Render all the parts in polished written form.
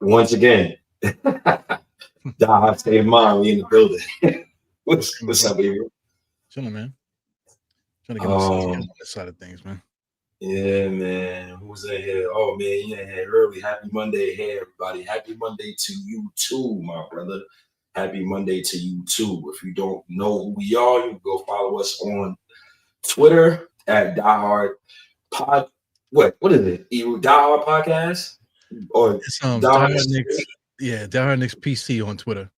Once again, Diehard State of Mind. We in the building. What's Bro. up, baby? Chilling, man. Trying to get myself together Um, on this side of things, man. yeah, man. Who's in here? Oh man, you in here early. Happy Monday, hey everybody. Happy Monday to you too, my brother. Happy Monday to you too. If you don't know who we are, you can go follow us on Twitter at Diehard Pod. What is it? Either Diehard Podcast or It's Diehard Diehard Knicks. Yeah, Diehard Knicks PC on Twitter.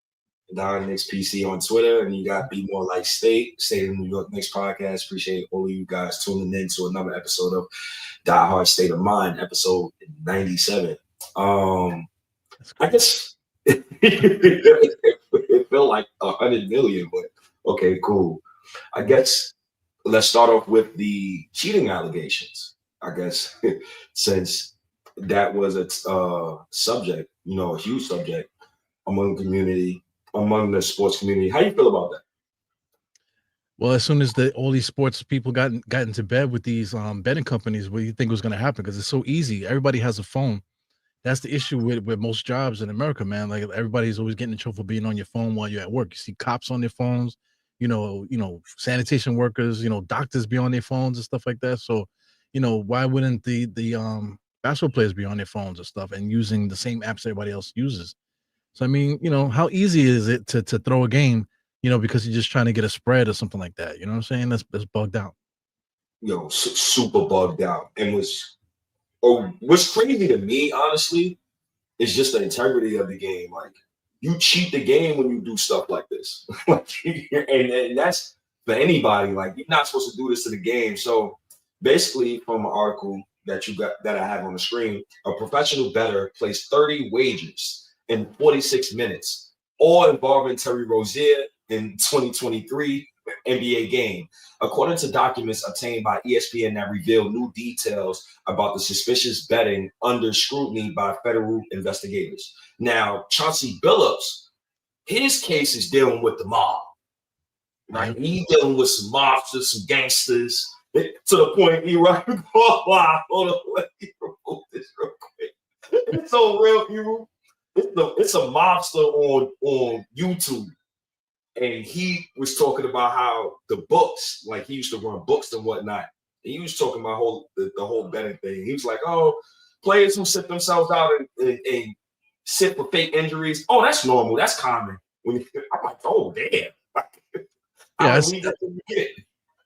Knicks PC on Twitter, and you got Be More Like State of New York Knicks podcast. Appreciate all of you guys tuning in to another episode of Die Hard State of Mind, episode 97. I guess it felt like 100 million, but okay, cool. I guess let's start off with the cheating allegations. I guess since that was a subject, a huge subject among the community, among the sports community. How you feel about that? Well, as soon as all these sports people got into bed with these betting companies, what do you think was going to happen? Because it's so easy. Everybody has a phone. That's the issue with most jobs in America, man. Like everybody's always getting in trouble for being on your phone while you're at work. You see cops on their phones, sanitation workers, doctors be on their phones and stuff like that. So, why wouldn't the basketball players be on their phones and stuff and using the same apps everybody else uses? So I mean, how easy is it to throw a game, because you're just trying to get a spread or something like that. You know what I'm saying? That's bugged out. Super bugged out. And what's crazy to me, honestly, is just the integrity of the game. Like, you cheat the game when you do stuff like this. and that's for anybody. Like, you're not supposed to do this to the game. So basically, from an article that I have on the screen, a professional bettor placed 30 wagers in 46 minutes, all involving Terry Rozier in 2023 NBA game, according to documents obtained by ESPN that reveal new details about the suspicious betting under scrutiny by federal investigators. Now, Chauncey Billups, his case is dealing with the mob. Right? He's dealing with some mobsters, some gangsters, to the point he right. Hold on, let me remove this real quick. It's so real, you. It's a mobster on YouTube. And he was talking about how the books, like he used to run books and whatnot. And he was talking about the whole betting thing. He was like, oh, players who sit themselves out and sit for fake injuries. Oh, that's normal. That's common. I'm like, oh, damn.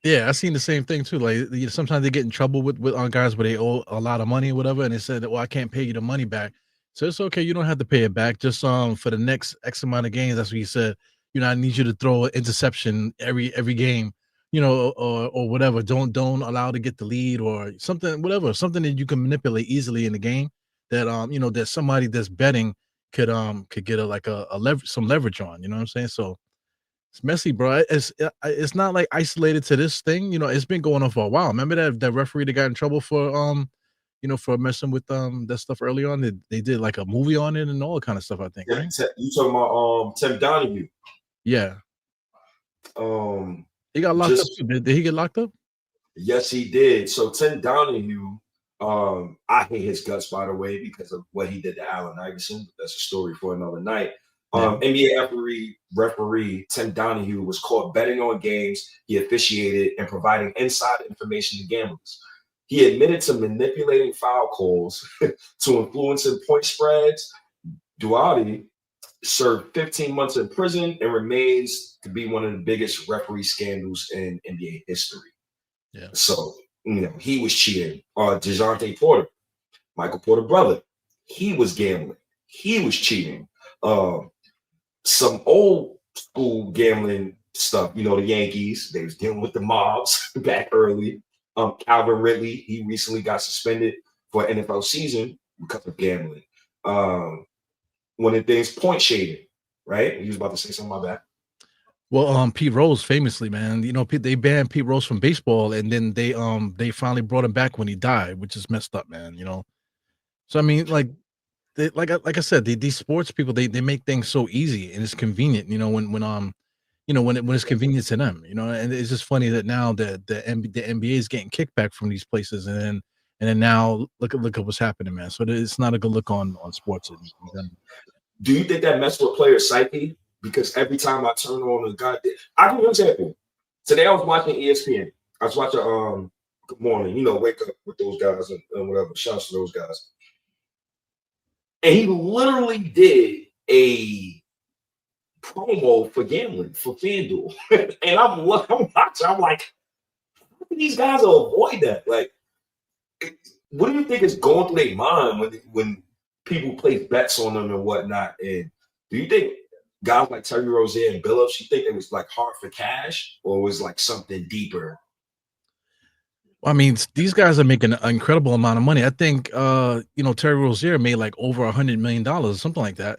Yeah, I seen the same thing too. Like sometimes they get in trouble with on guys where they owe a lot of money or whatever, and they said that, well, I can't pay you the money back. So it's okay, you don't have to pay it back. Just for the next X amount of games, that's what he said. I need you to throw an interception every game, or whatever. Don't allow to get the lead or something, whatever, something that you can manipulate easily in the game that that somebody that's betting could get some leverage on. You know what I'm saying? So it's messy, bro. It's not like isolated to this thing. It's been going on for a while. Remember that referee that got in trouble for for messing with that stuff early on. They did like a movie on it and all kind of stuff, I think, right? You talking about Tim Donahue? Yeah. He got locked up too. Did he get locked up? Yes, he did. So Tim Donahue, I hate his guts, by the way, because of what he did to Allen Iverson. That's a story for another night. NBA referee Tim Donahue was caught betting on games he officiated and providing inside information to gamblers. He admitted to manipulating foul calls to influencing point spreads. Diehard served 15 months in prison and remains to be one of the biggest referee scandals in NBA history. Yeah. So, he was cheating. DeJounte Porter, Michael Porter brother, he was gambling. He was cheating. Some old school gambling stuff, the Yankees, they was dealing with the mobs back early. Calvin Ridley, he recently got suspended for an NFL season because of gambling. One of the things, point shading, right? You was about to say something about that. Well, Pete Rose famously, man, they banned Pete Rose from baseball, and then they finally brought him back when he died, which is messed up, man. So I mean, like I said, these sports people they make things so easy and it's convenient. When it's convenient to them, and it's just funny that now the NBA is getting kickback from these places, and then and then now look at what's happening, man. So it's not a good look on sports. Do you think that messed with player psyche? Because every time I turn on a goddamn, I give you an example. Today I was watching ESPN. I was watching Good Morning, wake up with those guys and whatever. Shouts to those guys. And he literally did a promo for gambling for FanDuel. And I'm watching, I'm like, how can these guys avoid that? Like, what do you think is going through their mind when people place bets on them and whatnot? And do you think guys like Terry Rozier and Billups, you think it was like hard for cash, or was like something deeper? I mean, these guys are making an incredible amount of money. I think, Terry Rozier made like over $100 million, something like that.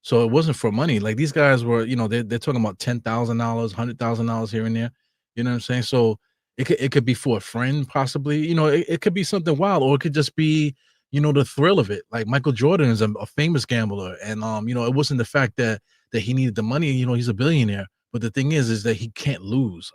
So it wasn't for money. Like these guys were, they're talking about $10,000, $100,000 here and there. You know what I'm saying? So it could be for a friend, possibly. It could be something wild, or it could just be, the thrill of it. Like Michael Jordan is a famous gambler, and it wasn't the fact that he needed the money. He's a billionaire, but the thing is that he can't lose.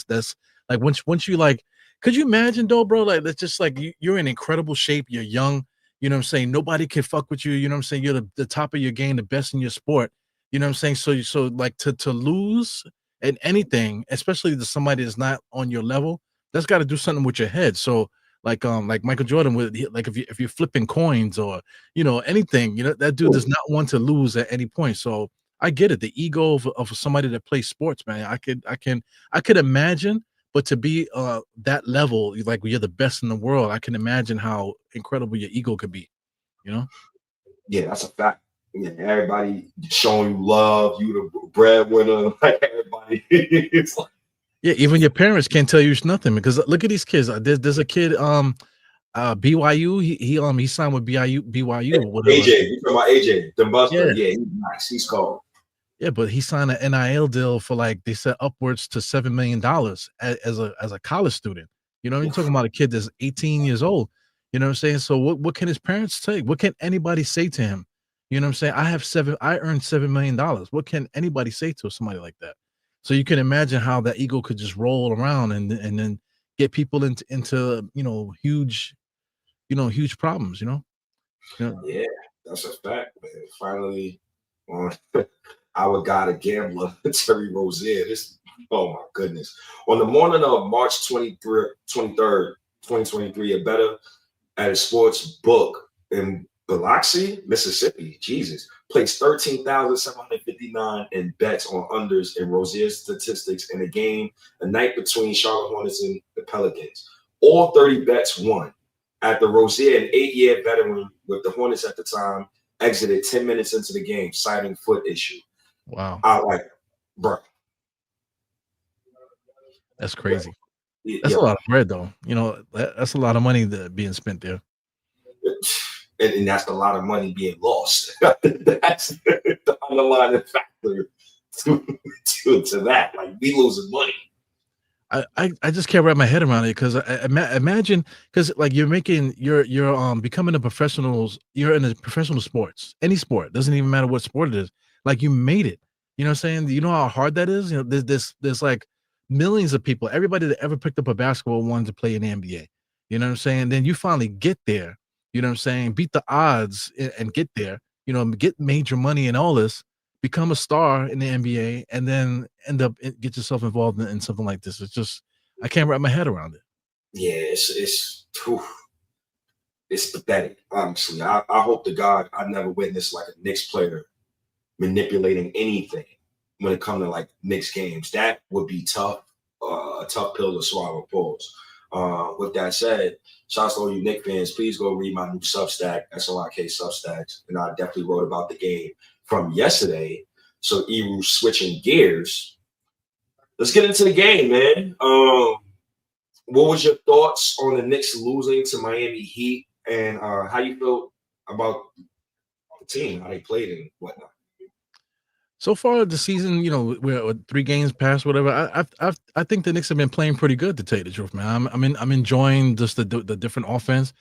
That's like once you like. Could you imagine though, bro? Like that's just like you're in incredible shape. You're young. You know what I'm saying? Nobody can fuck with you. You know what I'm saying? You're the top of your game, the best in your sport. You know what I'm saying? So like to lose at anything, especially to somebody that's not on your level, that's got to do something with your head. So like Michael Jordan would like if you're flipping coins or anything, that dude does not want to lose at any point. So I get it. The ego of somebody that plays sports, man. I could imagine. But to be that level, like you're the best in the world, I can imagine how incredible your ego could be. Yeah, that's a fact. Yeah, everybody showing you love, you the breadwinner, like everybody. It's like, Yeah, even your parents can't tell you nothing because look at these kids. There's a kid, BYU. He signed with BYU or whatever. AJ, you talking about AJ, the Buster? Yeah. Yeah, he's nice. He's cold. Yeah, but he signed an NIL deal for like they said upwards to $7 million as a college student. You're talking about a kid that's 18 years old. You know what I'm saying? So what can his parents say? What can anybody say to him? You know what I'm saying? I earned $7 million. What can anybody say to somebody like that? So you can imagine how that ego could just roll around and then get people into huge problems. Yeah, that's a fact, man. Finally, on our guy, the gambler, Terry Rozier. Oh my goodness. On the morning of March 23rd, 2023, a better at a sports book in Biloxi, Mississippi, Jesus, placed 13,759 in bets on unders in Rozier's statistics in a game, a night between Charlotte Hornets and the Pelicans. All 30 bets won. After Rozier, an 8-year veteran with the Hornets at the time, exited 10 minutes into the game, citing foot issue. Wow. I like, bro. That's crazy. That's a lot of bread, though. That's a lot of money being spent there. And that's a lot of money being lost. That's the underlying factor to that. Like, we losing money. I just can't wrap my head around it because imagine because like you're becoming a professionals. You're in a professional sports, any sport, doesn't even matter what sport it is. Like you made it. You know what I'm saying? You know how hard that is. There's like millions of people. Everybody that ever picked up a basketball wanted to play in the NBA. You know what I'm saying? Then you finally get there. You know what I'm saying? Beat the odds and get there. Get major money and all this. Become a star in the NBA, and then get yourself involved in something like this. It's just I can't wrap my head around it. Yeah, it's pathetic. Honestly, I hope to God I never witnessed like a Knicks player manipulating anything when it comes to like Knicks games. That would be tough, a tough pill to swallow. Pause. With that said, shouts to all you Knicks fans. Please go read my new Substack, SOIK Substacks, and I definitely wrote about the game from yesterday. So Eru switching gears. Let's get into the game, man. What was your thoughts on the Knicks losing to Miami Heat, and how you felt about the team, how they played and whatnot? So far the season, we're 3 games past, whatever. I think the Knicks have been playing pretty good, to tell you the truth, man. I'm enjoying just the different offense.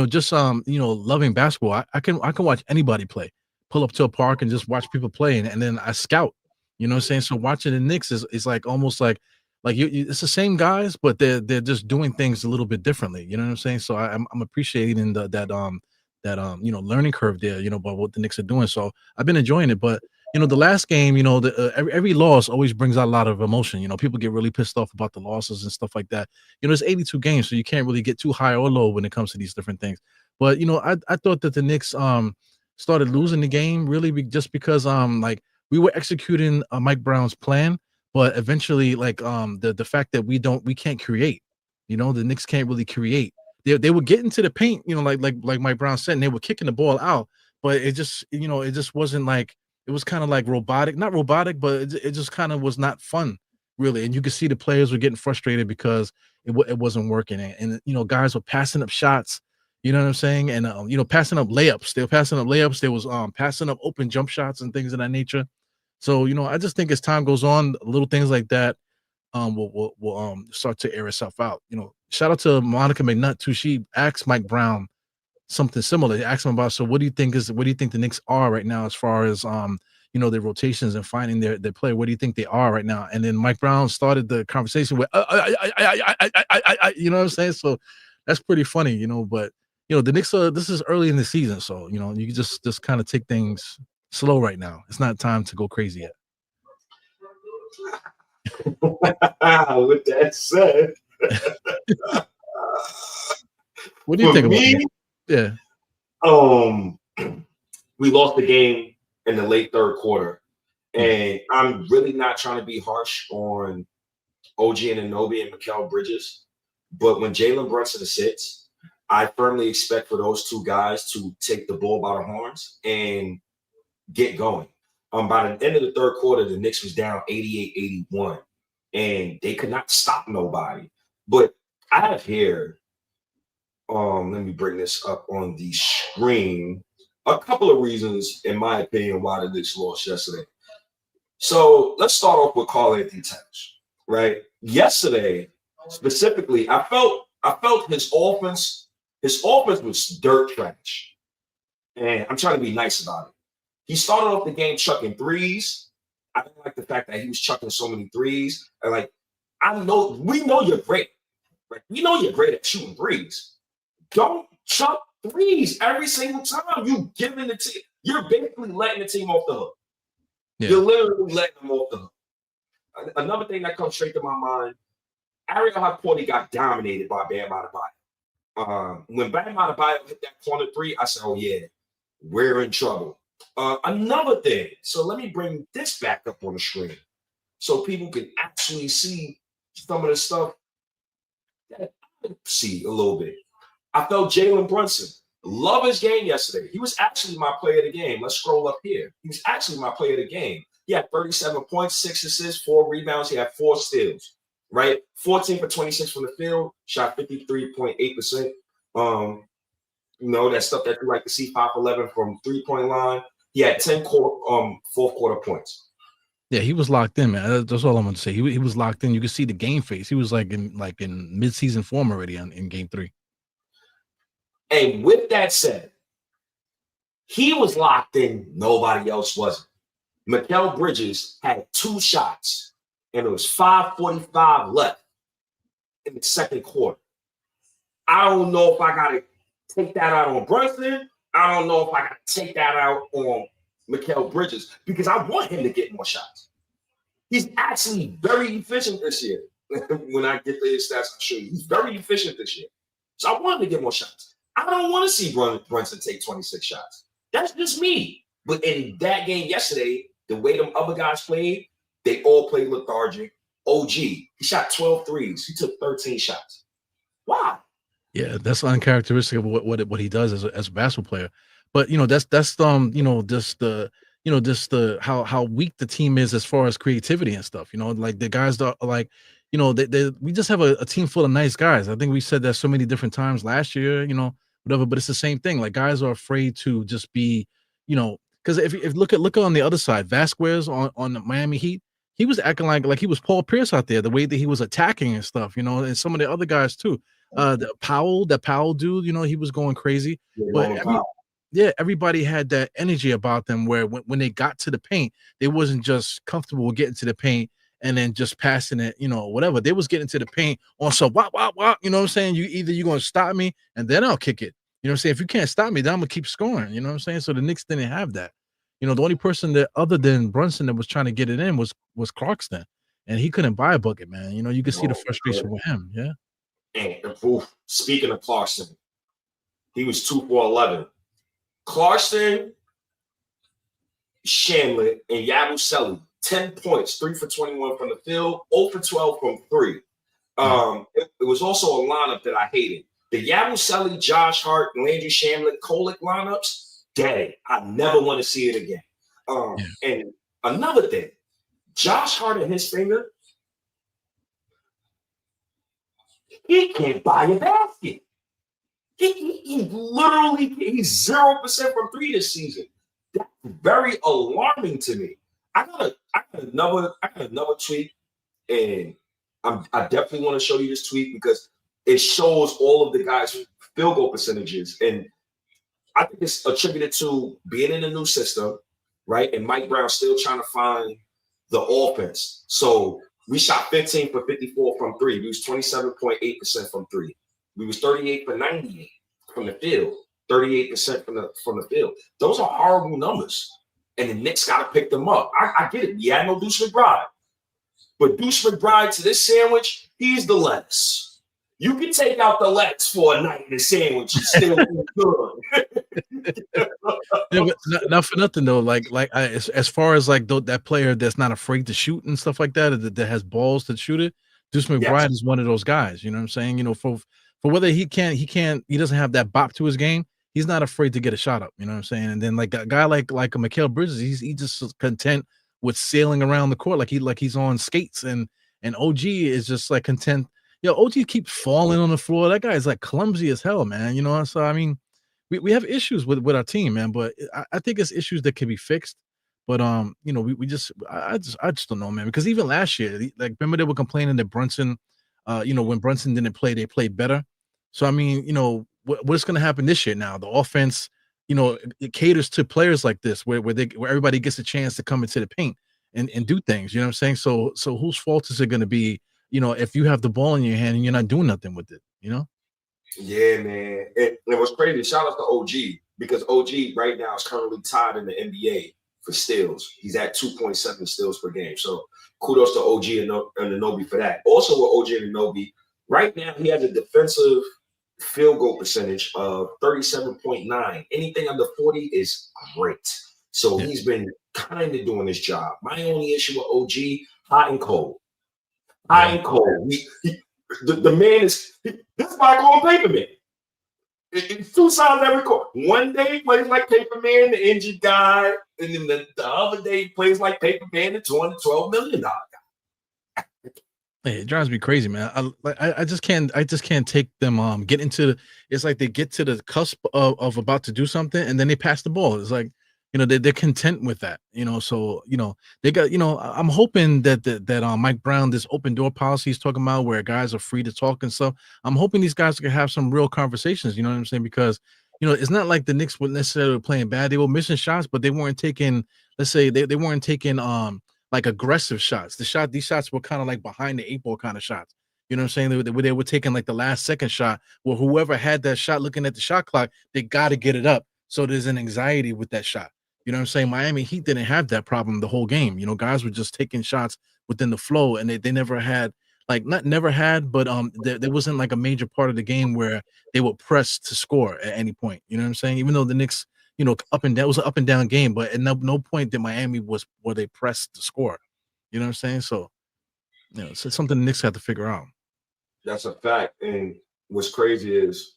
Just loving basketball. I can watch anybody play. Pull up to a park and just watch people play, and then I scout. You know what I'm saying? So watching the Knicks is like almost like like it's the same guys, but they're just doing things a little bit differently. You know what I'm saying? So I'm appreciating that learning curve there. By what the Knicks are doing. So I've been enjoying it, but. The last game, every loss always brings out a lot of emotion. People get really pissed off about the losses and stuff like that. There's 82 games, so you can't really get too high or low when it comes to these different things. But I thought that the Knicks started losing the game really just because like we were executing Mike Brown's plan, but eventually like the fact that we can't create, the Knicks can't really create. They were getting to the paint, like Mike Brown said, and they were kicking the ball out, but it just wasn't like. It was kind of like robotic, not robotic, but it just kind of was not fun, really. And you could see the players were getting frustrated because it wasn't working. And guys were passing up shots, you know what I'm saying? And, passing up layups. They were passing up layups. They was passing up open jump shots and things of that nature. So, I just think as time goes on, little things like that will start to air itself out. Shout out to Monica McNutt, too. She asked Mike Brown something similar. They asked him about, so what do you think the Knicks are right now as far as their rotations and finding their play? What do you think they are right now? And then Mike Brown started the conversation with you know what I'm saying? So that's pretty funny, but the Knicks this is early in the season, so you can just kind of take things slow right now. It's not time to go crazy yet. With that said, what do you think about me? Yeah. We lost the game in the late third quarter. And I'm really not trying to be harsh on OG Anunoby and Mikal Bridges. But when Jalen Brunson sits, I firmly expect for those two guys to take the bull by the horns and get going. By the end of the third quarter, the Knicks was down 88-81. And they could not stop nobody. But I have here let me bring this up on the screen. A couple of reasons, in my opinion, why the Knicks lost yesterday. So let's start off with Karl-Anthony Towns, right? Yesterday, specifically, I felt his offense was dirt trash. And I'm trying to be nice about it. He started off the game chucking threes. I didn't like the fact that he was chucking so many threes. And we know you're great. Right? We know you're great at shooting threes. Don't chuck threes every single time. You giving the team. You're basically letting the team off the hook. Yeah. You're literally letting them off the hook. Another thing that comes straight to my mind, Ariel Hukporti got dominated by Bam Adebayo. When Bam Adebayo hit that corner three, I said, oh, yeah, we're in trouble. Another thing, so let me bring this back up on the screen so people can actually see some of the stuff that I see a little bit. I felt Jalen Brunson. Love his game yesterday. He was actually my player of the game. Let's scroll up here. He was actually my player of the game. He had 37 points, 6 assists, 4 rebounds. He had 4 steals, right? 14 for 26 from the field, shot 53.8%. That stuff that you like to see, 5-11 from three-point line. He had 10 fourth quarter points. Yeah, he was locked in, man. That's all I'm going to say. He was locked in. You could see the game face. He was like in mid-season form already in game 3. And with that said, he was locked in. Nobody else wasn't. Mikal Bridges had 2 shots, and it was 5:45 left in the second quarter. I don't know if I got to take that out on Brunson. I don't know if I got to take that out on Mikal Bridges because I want him to get more shots. He's actually very efficient this year. When I get to his stats, I'll show you. He's very efficient this year. So I want him to get more shots. I don't want to see Brunson take 26 shots. That's just me. But in that game yesterday, the way them other guys played, they all played lethargic. OG, he shot 12 threes. He took 13 shots. Why? Yeah, that's uncharacteristic of what he does as a basketball player. But that's just the how weak the team is as far as creativity and stuff. Like the guys are like, we just have a team full of nice guys. I think we said that so many different times last year, whatever. But it's the same thing. Like guys are afraid to just be, because if look on the other side, Vasquez on the Miami Heat, he was acting like he was Paul Pierce out there. The way that he was attacking and stuff, and some of the other guys too. That Powell dude, he was going crazy. But everybody had that energy about them where when they got to the paint, they wasn't just comfortable with getting to the paint and then just passing it, whatever. They was getting to the paint on some wop, wop, wop. You know what I'm saying? You're gonna stop me and then I'll kick it. You know what I'm saying? If you can't stop me, then I'm gonna keep scoring. You know what I'm saying? So the Knicks didn't have that. The only person that other than Brunson that was trying to get it in was Clarkson, and he couldn't buy a bucket, man. You could see the frustration with him. Yeah. And speaking of Clarkson, he was 2 for 11. Clarkson, Shamlet, and Yabusele, 10 points, 3 for 21 from the field, 0 for 12 from 3. It was also a lineup that I hated. The Yabusele, Josh Hart, Landry Shamlet, Kolek lineups, dead. I never want to see it again. And another thing, Josh Hart and his finger, he can't buy a basket. He literally, he's 0% from 3 this season. That's very alarming to me. I got another tweet, and I definitely want to show you this tweet because it shows all of the guys' field goal percentages, and I think it's attributed to being in a new system, right? And Mike Brown still trying to find the offense. So we shot 15 for 54 from 3. We was 27.8% from 3. We was 38 for 98 from the field, 38% from the field. Those are horrible numbers. And the Knicks got to pick them up. I get it. Yeah, I know Deuce McBride. But Deuce McBride to this sandwich, he's the lettuce. You can take out the lettuce for a night in the sandwich and still feel good. Yeah, but not for nothing though. As far as that player that's not afraid to shoot and stuff like that has balls to shoot it. Deuce McBride is one of those guys. You know what I'm saying? For whether he doesn't have that bop to his game. He's not afraid to get a shot up. You know what I'm saying? And then like a guy like a Mikal Bridges, he's just content with sailing around the court like he's on skates. And OG is just like content. OG keeps falling on the floor. That guy is like clumsy as hell, man. So I mean, we have issues with our team, man. But I think it's issues that can be fixed. But I just don't know, man. Because even last year, remember they were complaining that Brunson, when Brunson didn't play, they played better. So I mean, what's going to happen this year now? The offense, it caters to players like this, where everybody gets a chance to come into the paint and do things. You know what I'm saying? So whose fault is it going to be? If you have the ball in your hand and you're not doing nothing with it, Yeah, man. It was crazy. Shout out to OG because OG right now is currently tied in the NBA for steals. He's at 2.7 steals per game. So kudos to OG and Anunoby for that. Also with OG and Anunoby, right now he has a defensive field goal percentage of 37.9. Anything under 40 is great. So he's been kind of doing his job. My only issue with OG, hot and cold. Hot and cold. The man is this guy called Paper Man. It's 2 sides every court. One day he plays like Paper Man, the injured guy, and then the other day he plays like Paper Man, the $212 million guy. Hey, it drives me crazy, man. I just can't take them get into it's like they get to the cusp of about to do something and then they pass the ball. It's like, they're content with that, so they got, I'm hoping that Mike Brown, this open door policy he's talking about where guys are free to talk and stuff. I'm hoping these guys can have some real conversations, you know what I'm saying? Because it's not like the Knicks were necessarily playing bad. They were missing shots, but they weren't taking, let's say they weren't taking like aggressive shots. These shots were kind of like behind the 8 ball kind of shots. You know what I'm saying? They were taking like the last second shot where whoever had that shot looking at the shot clock, they got to get it up. So there's an anxiety with that shot. You know what I'm saying? Miami Heat didn't have that problem the whole game. Guys were just taking shots within the flow and they never had but there wasn't like a major part of the game where they were pressed to score at any point. You know what I'm saying? Even though the Knicks, up and down, it was an up and down game, but at no point did Miami was where they pressed to score. You know what I'm saying? So, so it's something the Knicks have to figure out. That's a fact. And what's crazy is,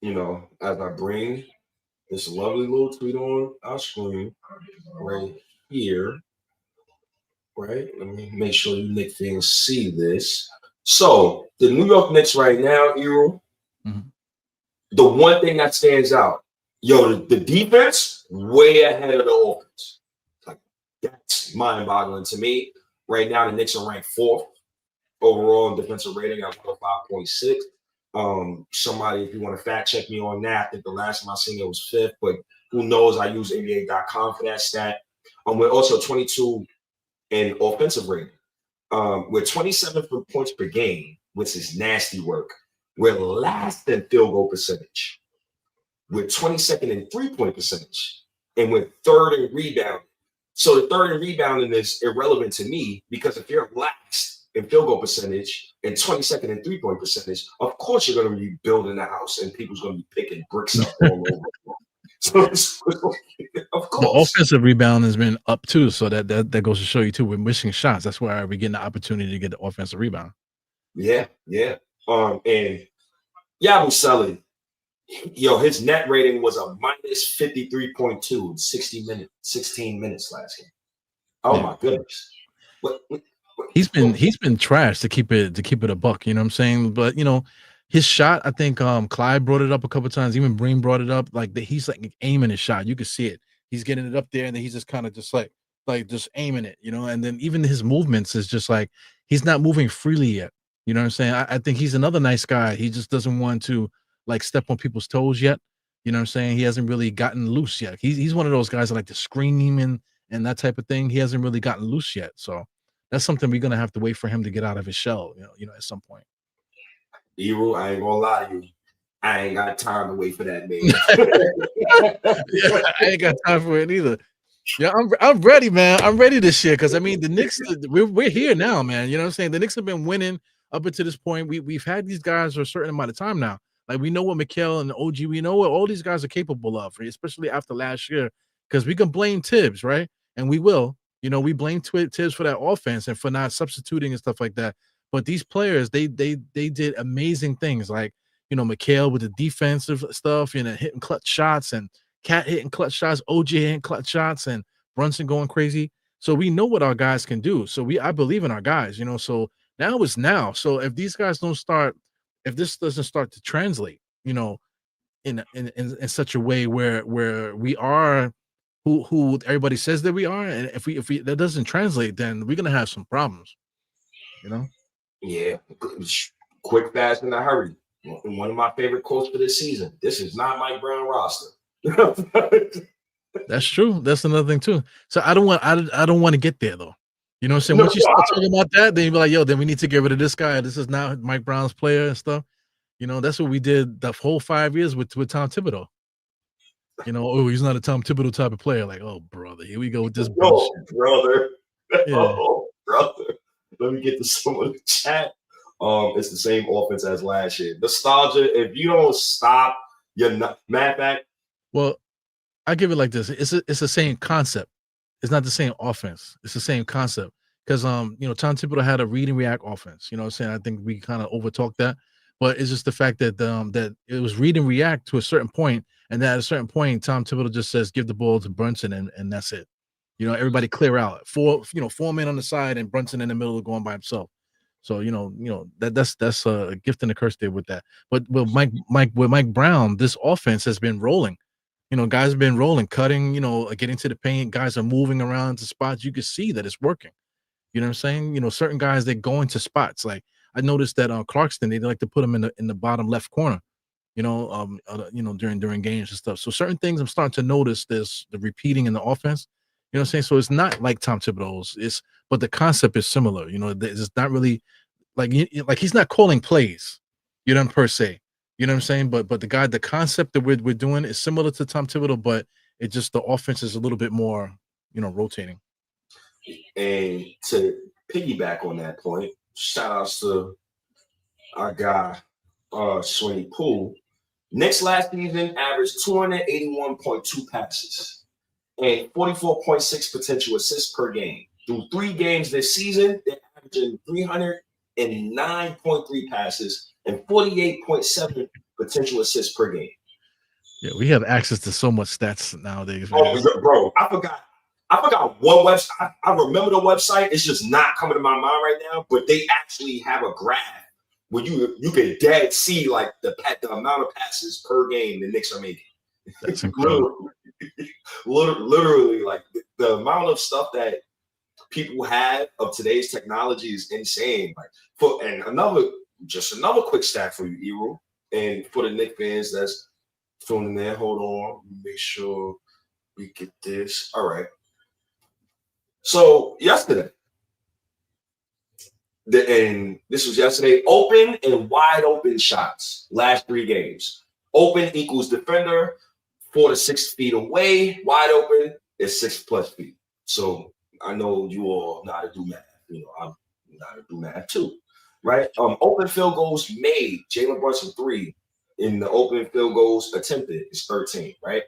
as I bring this lovely little tweet on our screen right here, right? Let me make sure you Knicks fans see this. So the New York Knicks right now, Hero, the one thing that stands out, the defense way ahead of the offense. Like that's mind-boggling to me. Right now, the Knicks are ranked 4th overall in defensive rating at 105.6. Somebody, if you want to fact check me on that, I think the last time I seen it was 5th, but who knows? I use NBA.com for that stat. We're also 22 in offensive rating. We're 27 points per game, which is nasty work. We're last in field goal percentage. We're 22nd in 3-point percentage, and we're third in rebounding. So the third in rebounding is irrelevant to me because if you're last in field goal percentage and 22nd in 3-point percentage, of course you're going to be building a house and people's going to be picking bricks up all over. So, of The course. offensive rebound has been up too, so that goes to show you too. We're missing shots. That's why we're getting the opportunity to get the offensive rebound. Yeah. And Yabusele, his net rating was a minus 53.2 in 16 minutes last game. Oh my goodness. What, he's been trash to keep it a buck, you know what I'm saying? But his shot, I think Clyde brought it up a couple times, even Breen brought it up, like he's like aiming his shot. You can see it. He's getting it up there and then he's just kind of just like just aiming it, and then even his movements is just like he's not moving freely yet. You know what I'm saying? I think he's another nice guy. He just doesn't want to like step on people's toes yet. You know what I'm saying? He hasn't really gotten loose yet. He's one of those guys that like to scream and that type of thing. He hasn't really gotten loose yet. So that's something we're gonna have to wait for him to get out of his shell, at some point. Hero, I ain't gonna lie to you. I ain't got time to wait for that, man. Yeah, I ain't got time for it either. Yeah, I'm ready, man. I'm ready this year because I mean the Knicks, we're here now, man. You know what I'm saying? The Knicks have been winning up until this point. We've had these guys for a certain amount of time now. Like we know what Mikal and OG, we know what all these guys are capable of, especially after last year. Because we can blame Tibbs, right? And we will. We blame Tibbs for that offense and for not substituting and stuff like that. But these players, they did amazing things, like Mikal with the defensive stuff, hitting clutch shots, and Cat hitting clutch shots, OG hitting clutch shots, and Brunson going crazy. So we know what our guys can do. So I believe in our guys, So now is now. So if these guys don't start, if this doesn't start to translate, in such a way where we are who everybody says that we are, and if we that doesn't translate, then we're gonna have some problems. Yeah, quick, fast, in a hurry. One of my favorite quotes for this season. This is not Mike Brown roster. That's true. That's another thing too. So I don't want to get there though. You know what I'm saying? Once you start talking about that, then you be like, yo, then we need to get rid of this guy. This is not Mike Brown's player and stuff. That's what we did the whole 5 years with Tom Thibodeau. Oh, he's not a Tom Thibodeau type of player. Like, oh, brother, here we go with this bullshit. Brother. Yeah. Oh, brother. Let me get to some of the chat. It's the same offense as last year. Nostalgia, if you don't stop, you're not. Matter of fact. Well, I give it like this. It's the same concept. It's not the same offense. It's the same concept. Because Tom Thibodeau had a read and react offense. You know what I'm saying? I think we kind of overtalked that. But it's just the fact that that it was read and react to a certain point, and that at a certain point, Tom Thibodeau just says, give the ball to Brunson, and that's it. Everybody clear out. Four men on the side and Brunson in the middle going by himself. So that's a gift and a curse there with that. But with Mike Brown, this offense has been rolling. Guys have been rolling, cutting, getting to the paint. Guys are moving around to spots. You can see that it's working. You know what I'm saying? Certain guys, they go into spots. Like I noticed that on Clarkston, they like to put him in the bottom left corner. During games and stuff. So certain things I'm starting to notice there's the repeating in the offense. You know what I'm saying? So it's not like Tom Thibodeau's, but the concept is similar. It's not really like he's not calling plays, per se. You know what I'm saying? But the concept that we're doing is similar to Tom Thibodeau, but it just the offense is a little bit more, rotating. And to piggyback on that point, shout outs to our guy, Sweeney Poole. Knicks last season averaged 281.2 passes and 44.6 potential assists per game. Through 3 games this season, they're averaging 309.3 passes and 48.7 potential assists per game. Yeah, we have access to so much stats nowadays. Man. Oh, bro, I forgot one website. I remember the website. It's just not coming to my mind right now, but they actually have a graph where you can dead see like the amount of passes per game the Knicks are making. That's incredible. literally, like the amount of stuff that people have of today's technology is insane. Like another quick stat for you, Eru, and for the Knicks fans that's tuning in. Hold on, make sure we get this. All right. So yesterday, And this was yesterday. Open and wide open shots. Last 3 games. Open equals defender 4 to 6 feet away. Wide open is 6+ feet. So I know you all know how to do math. You know, I'm know how to do math too, right? Open field goals made. Jalen Brunson 3 in the open field goals attempted is 13, right?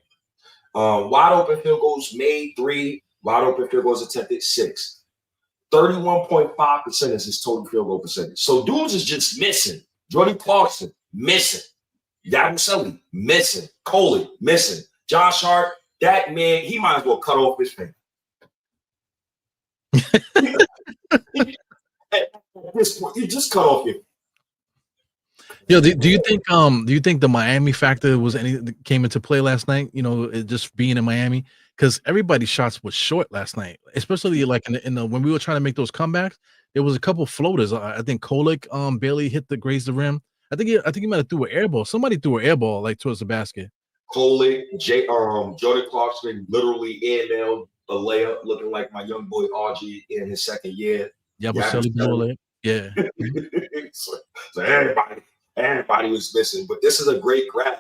Wide open field goals made 3. Wide open field goals attempted 6. 31.5% is his total field goal percentage. So dudes is just missing. Jordan Clarkson, missing. Yavin Selly, missing. Coley, missing. Josh Hart, that man, he might as well cut off his finger. At this point, you just cut off your. Yo, do you think the Miami factor came into play last night? You know, it just being in Miami, because everybody's shots was short last night, especially like in the when we were trying to make those comebacks. There was a couple floaters. I think Kolek barely grazed the rim. I think he might have threw an air ball. Somebody threw an air ball like towards the basket. Kolek, Jordan Clarkson literally nailed a layup, looking like my young boy RG in his second year. Yeah. So everybody was missing. But this is a great graph.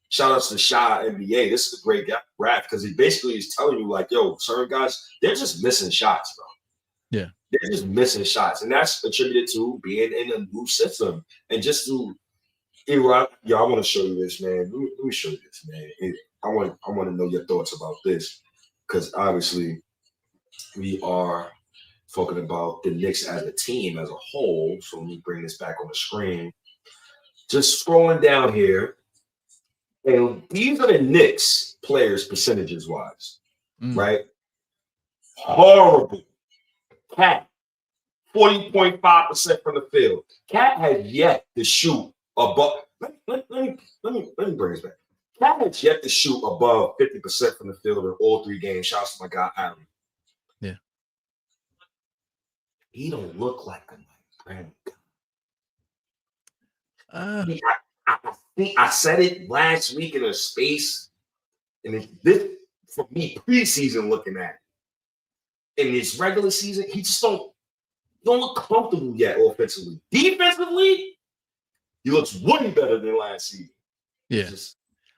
Shout outs to Shy NBA. This is a great graph because it basically is telling you, like, yo, certain guys, they're just missing shots, bro. Yeah. They're just missing shots. And that's attributed to being in a new system. And just to, I want to show you this, man. Let me show you this, man. I want to know your thoughts about this, because obviously we are talking about the Knicks as a team, as a whole. So let me bring this back on the screen. Just scrolling down here, and these are the Knicks players percentages wise, right? Horrible. Cat, 40.5% from the field. Cat has yet to shoot above. Let me bring this back. Cat has yet to shoot above 50% from the field in all 3 games. Shouts to my guy Allen. Yeah. He don't look like a Brandon. I said it last week in a space, and this for me preseason looking at it. In this regular season, he just don't look comfortable yet offensively. Defensively, he looks way better than last season. Yeah,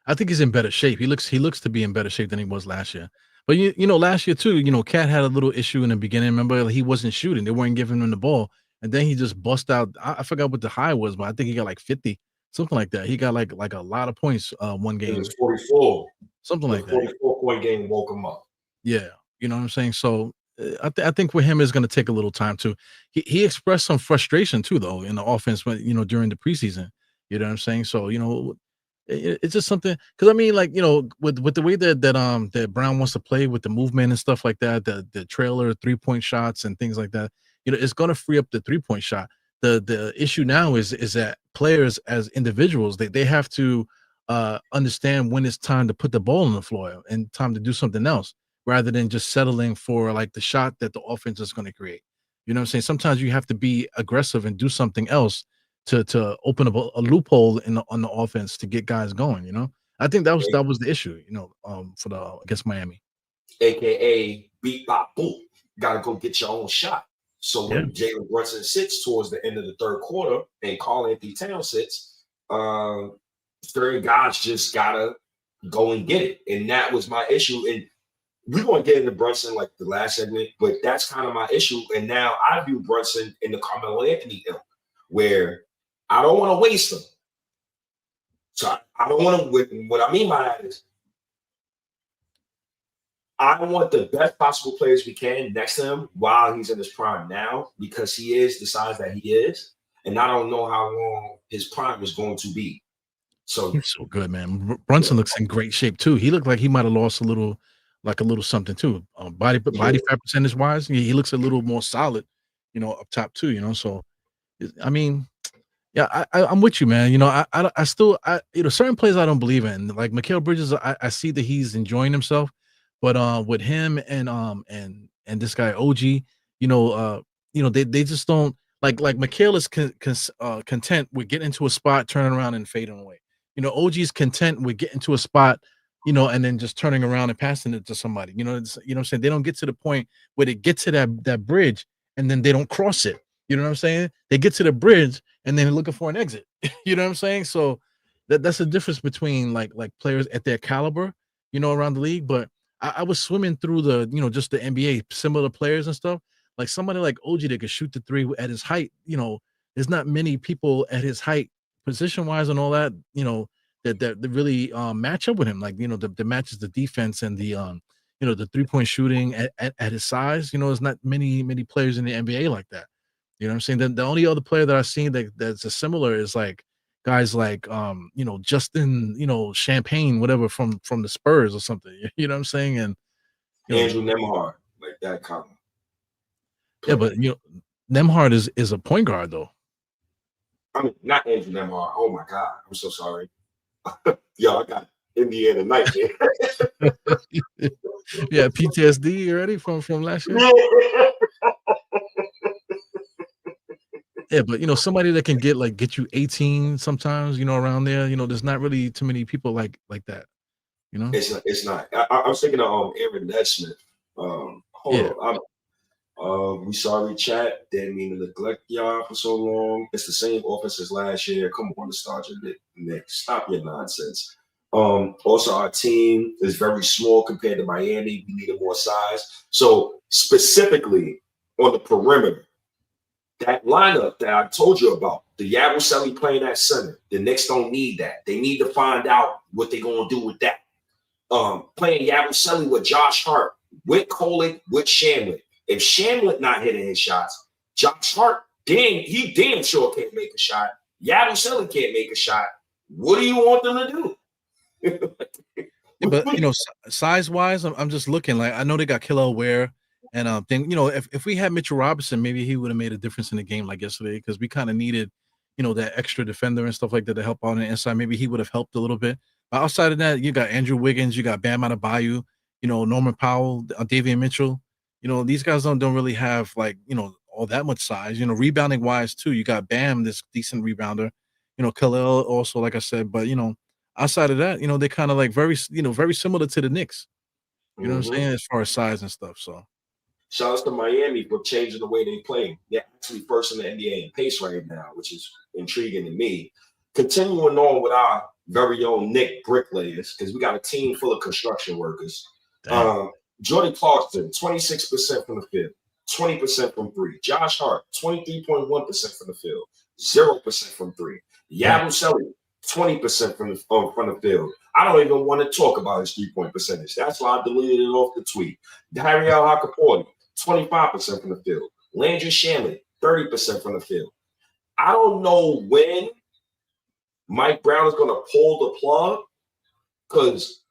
I think he's in better shape. He looks to be in better shape than he was last year. But you know, last year too, you know, Cat had a little issue in the beginning. Remember, he wasn't shooting; they weren't giving him the ball, and then he just bust out. I forgot what the high was, but I think he got like 50. Something like that. He got like a lot of points one game. It was 44. Something like that. 44-point game woke him up. Yeah. You know what I'm saying? So I think with him is going to take a little time too. He expressed some frustration too, though, in the offense when, you know, during the preseason. You know what I'm saying? So, you know, it's just something, because I mean, like, you know, with the way that Brown wants to play with the movement and stuff like that, the trailer 3-point shots and things like that, you know, it's going to free up the 3-point shot. The issue now is that players as individuals, they have to understand when it's time to put the ball on the floor and time to do something else, rather than just settling for like the shot that the offense is going to create. You know what I'm saying? Sometimes you have to be aggressive and do something else to open up a loophole on the offense to get guys going. You know, I think that was the issue. You know, against Miami, AKA beat bop boom. Got to go get your own shot. So when Jalen Brunson sits towards the end of the third quarter and Karl-Anthony Towns sits, certain guys just gotta go and get it. And that was my issue. And we're going to get into Brunson like the last segment, but that's kind of my issue. And now I view Brunson in the Carmelo Anthony ilk, where I don't want to waste him. So I don't want to, what I mean by that is, I want the best possible players we can next to him while he's in his prime now, because he is the size that he is. And I don't know how long his prime is going to be. So he's so good, man. Brunson looks in great shape too. He looked like he might have lost a little something too. Body fat percentage wise, he looks a little more solid, you know, up top too, you know. So I mean, yeah, I'm with you, man. You know, I still, you know, certain plays I don't believe in. Like Mikal Bridges, I see that he's enjoying himself, but with him and this guy OG, you know, they just don't like Mikal is content with getting into a spot, turning around and fading away. You know, OG's content with getting to a spot, you know, and then just turning around and passing it to somebody. You know, you know what I'm saying? They don't get to the point where they get to that bridge and then they don't cross it. You know what I'm saying? They get to the bridge and then they're looking for an exit. You know what I'm saying? So that's the difference between like players at their caliber, around the league. But I was swimming through the, just the NBA, similar players and stuff. Like somebody like OG that could shoot the three at his height, there's not many people at his height, position wise and all that, that really match up with him. Like, the matches the defense and the 3-point shooting at his size. There's not many players in the NBA like that. You know what I'm saying? The only other player that I've seen that's a similar is like guys like Justin, Champagne, whatever from the Spurs or something. You know what I'm saying? And Andrew Nemhard, like that kind of yeah, player. but Nemhard is a point guard though. I mean, not Andrew Nemhard. Oh my God, I'm so sorry. Yo, I got Indiana nightmare. Yeah, PTSD already from last year. Yeah, but somebody that can get you 18 sometimes, around there. There's not really too many people like that. It's not. I was thinking of Aaron Nesmith. Hold Yeah. on. We sorry, chat. Didn't mean to neglect y'all for so long. It's the same offense as last year. Come on, nostalgia, Nick. Stop your nonsense. Also, our team is very small compared to Miami. We needed more size. So specifically on the perimeter, that lineup that I told you about, the Yabusele playing at center, the Knicks don't need that. They need to find out what they're going to do with that. Playing Yabusele with Josh Hart, with Kolek, with Shamlit. If Shamlit not hitting his shots, Josh Hart, he damn sure can't make a shot. Yabusele can't make a shot. What do you want them to do? Yeah, but size wise, I'm just looking. Like I know they got Killer Ware, and then if we had Mitchell Robinson, maybe he would have made a difference in the game like yesterday because we kind of needed that extra defender and stuff like that to help on the inside. Maybe he would have helped a little bit. But outside of that, you got Andrew Wiggins, you got Bam Adebayo, Norman Powell, Davian Mitchell. These guys don't really have like all that much size. Rebounding wise too, you got Bam, this decent rebounder. Khalil also, like I said, but outside of that, they kind of like very similar to the Knicks. You know what I'm saying? As far as size and stuff. So shout out to Miami for changing the way they play. They're actually first in the NBA in pace right now, which is intriguing to me. Continuing on with our very own Nick bricklayers, because we got a team full of construction workers. Jordan Clarkson, 26% from the field, 20% from three. Josh Hart, 23.1% from the field, 0% from three. Yabusele, 20% from the field. I don't even want to talk about his 3-point percentage. That's why I deleted it off the tweet. Dariel Hakaporti, 25% from the field. Landry Shanley, 30% from the field. I don't know when Mike Brown is going to pull the plug, because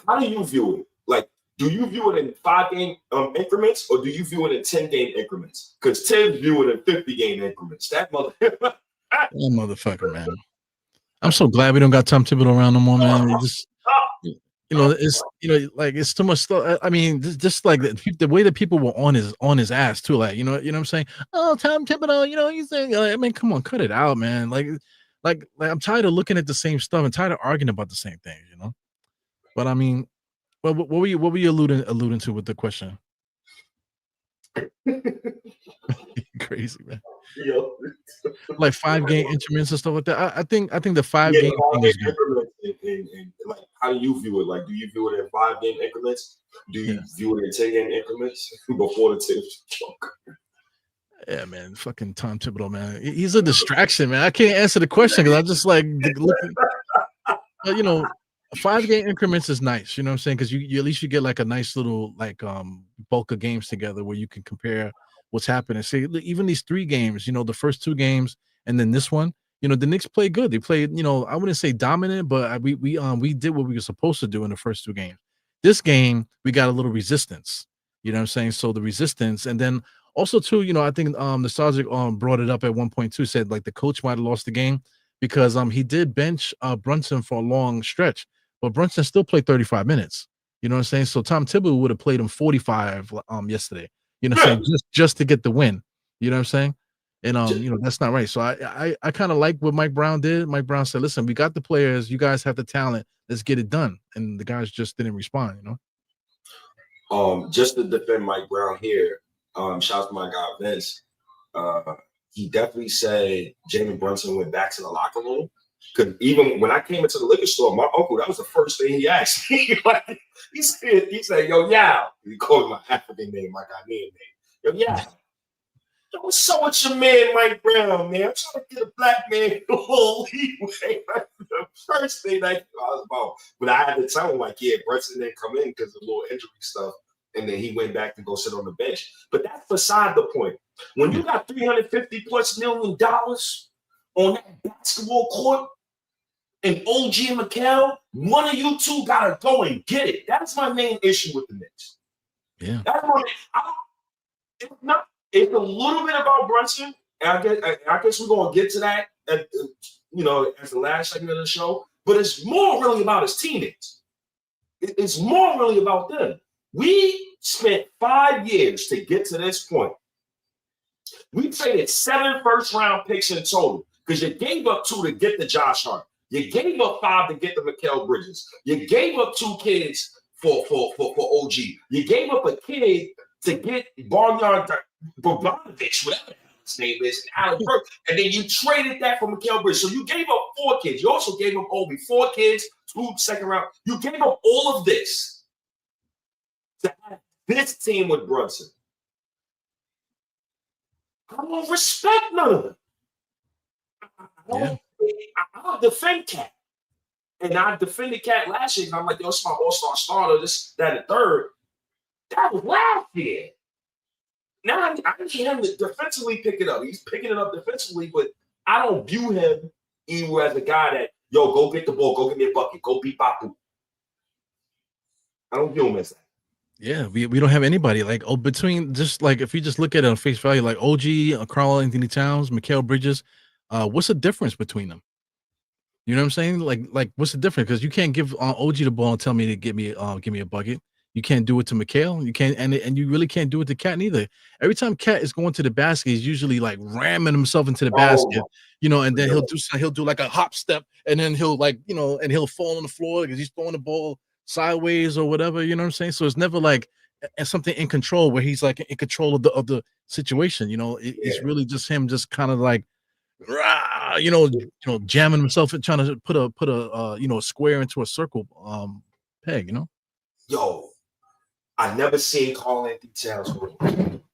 how do you view it? Like, do you view it in 5-game increments, or do you view it in 10-game increments? Because Tim view it in 50-game increments. That motherfucker, man. I'm so glad we don't got Tom Thibodeau around no more, man. It's it's too much stuff. I mean, just like the way that people were on his ass too. Like, you know what I'm saying? Oh, Tom Thibodeau, he's saying, I mean, come on, cut it out, man. Like I'm tired of looking at the same stuff and tired of arguing about the same things, But I mean, what were you alluding to with the question? Crazy, man. Yo. Like 5-game increments and stuff like that. I think the 5-game thing is good. And like, how do you view it? Like, do you view it in 5-game increments? Do you view it in 10-game increments before the tips? Yeah, man. Fucking Tom Thibodeau, man. He's a distraction, man. I can't answer the question because I just like looking. But 5-game increments is nice. You know what I'm saying? Because you at least you get like a nice little like bulk of games together where you can compare what's happening. See, even these 3 games, the first 2 games and then this one, the Knicks played good. They played, I wouldn't say dominant, but we did what we were supposed to do in the first 2 games. This game, we got a little resistance. You know what I'm saying? So the resistance, and then also too, I think Nostalgic brought it up at one point too, said like the coach might have lost the game because he did bench Brunson for a long stretch, but Brunson still played 35 minutes. You know what I'm saying? So Tom Thibodeau would have played him 45 yesterday. You know what I'm saying? Just to get the win. You know what I'm saying? And that's not right. So I kind of like what Mike Brown did. Mike Brown said, listen, we got the players, you guys have the talent, let's get it done. And the guys just didn't respond, Just to defend Mike Brown here, shout out to my guy Vince. he definitely said Jalen Brunson went back to the locker room. Because even when I came into the liquor store, my uncle, that was the first thing he asked me. Like, he said, yo, yeah. He called me my African name, my Ghanaian name. Yo, yeah. Yo, what's up with your man, Mike Brown, man? I'm trying to get a black man a little leeway. That's the first thing I was about. But I had to tell him, like, yeah, Brunson didn't come in because of a little injury stuff. And then he went back to go sit on the bench. But that's beside the point. When you got $350+ million on that basketball court, and OG and Mikal, one of you two gotta go and get it. That's my main issue with the Knicks. Yeah. That's it's a little bit about Brunson, and I guess we're gonna get to that at as the last segment of the show. But it's more really about his teammates. It's more really about them. We spent 5 years to get to this point. We traded 7 first-round picks in total because you gave up 2 to get the Josh Hart. You gave up 5 to get the Mikal Bridges. You gave up 2 kids for OG. You gave up a kid to get Barnyard Bogdanovich, whatever his name is, and Allen Burke. And then you traded that for Mikal Bridges. So you gave up 4 kids. You also gave up Obi 4 kids, 2 second round. You gave up all of this to have this team with Brunson. I don't respect none of them. I don't defend Cat. And I defended Cat last year. And I'm like, yo, it's my all-star starter, this, that, and third. That was last year. Now I need him to defensively pick it up. He's picking it up defensively, but I don't view him either as a guy that, yo, go get the ball, go get me a bucket, go beat Bapu. I don't view him as that. Yeah, we don't have anybody like between just like if you just look at it on face value, like OG, Karl Anthony Towns, Mikal Bridges, what's the difference between them? You know what I'm saying? Like what's the difference? Because you can't give OG the ball and tell me to give me a bucket. You can't do it to Mikal. You can't, and you really can't do it to Cat neither. Every time Cat is going to the basket, he's usually like ramming himself into the basket, and then he'll do like a hop step, and then he'll and he'll fall on the floor because he's throwing the ball sideways or whatever. You know what I'm saying? So it's never like something in control where he's like in control of the situation. It's really just him, just kind of like, jamming himself and trying to put a square into a circle peg. Yo, I never seen Karl Anthony Towns go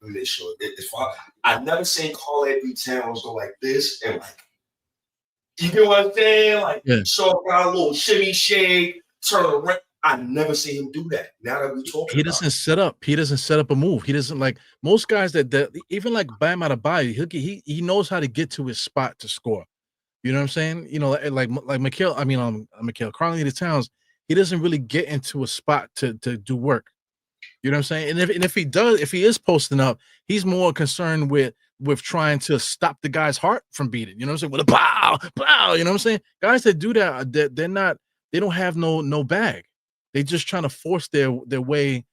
this short. I never seen Karl Anthony Towns go like this and like, you know what I'm saying? Like, short guy, a little shimmy shake, turn around. I never seen him do that. Now that we talking, he doesn't set up. He doesn't set up a move. He doesn't like most guys that even like Bam Adebayo. He knows how to get to his spot to score. You know what I'm saying? Like Mikal. Mikal Karl Anthony Towns. He doesn't really get into a spot to do work. You know what I'm saying? And if he does, if he is posting up, he's more concerned with trying to stop the guy's heart from beating. You know what I'm saying? With a pow, pow. You know what I'm saying? Guys that do that, they're not. They don't have no bag. They just trying to force their way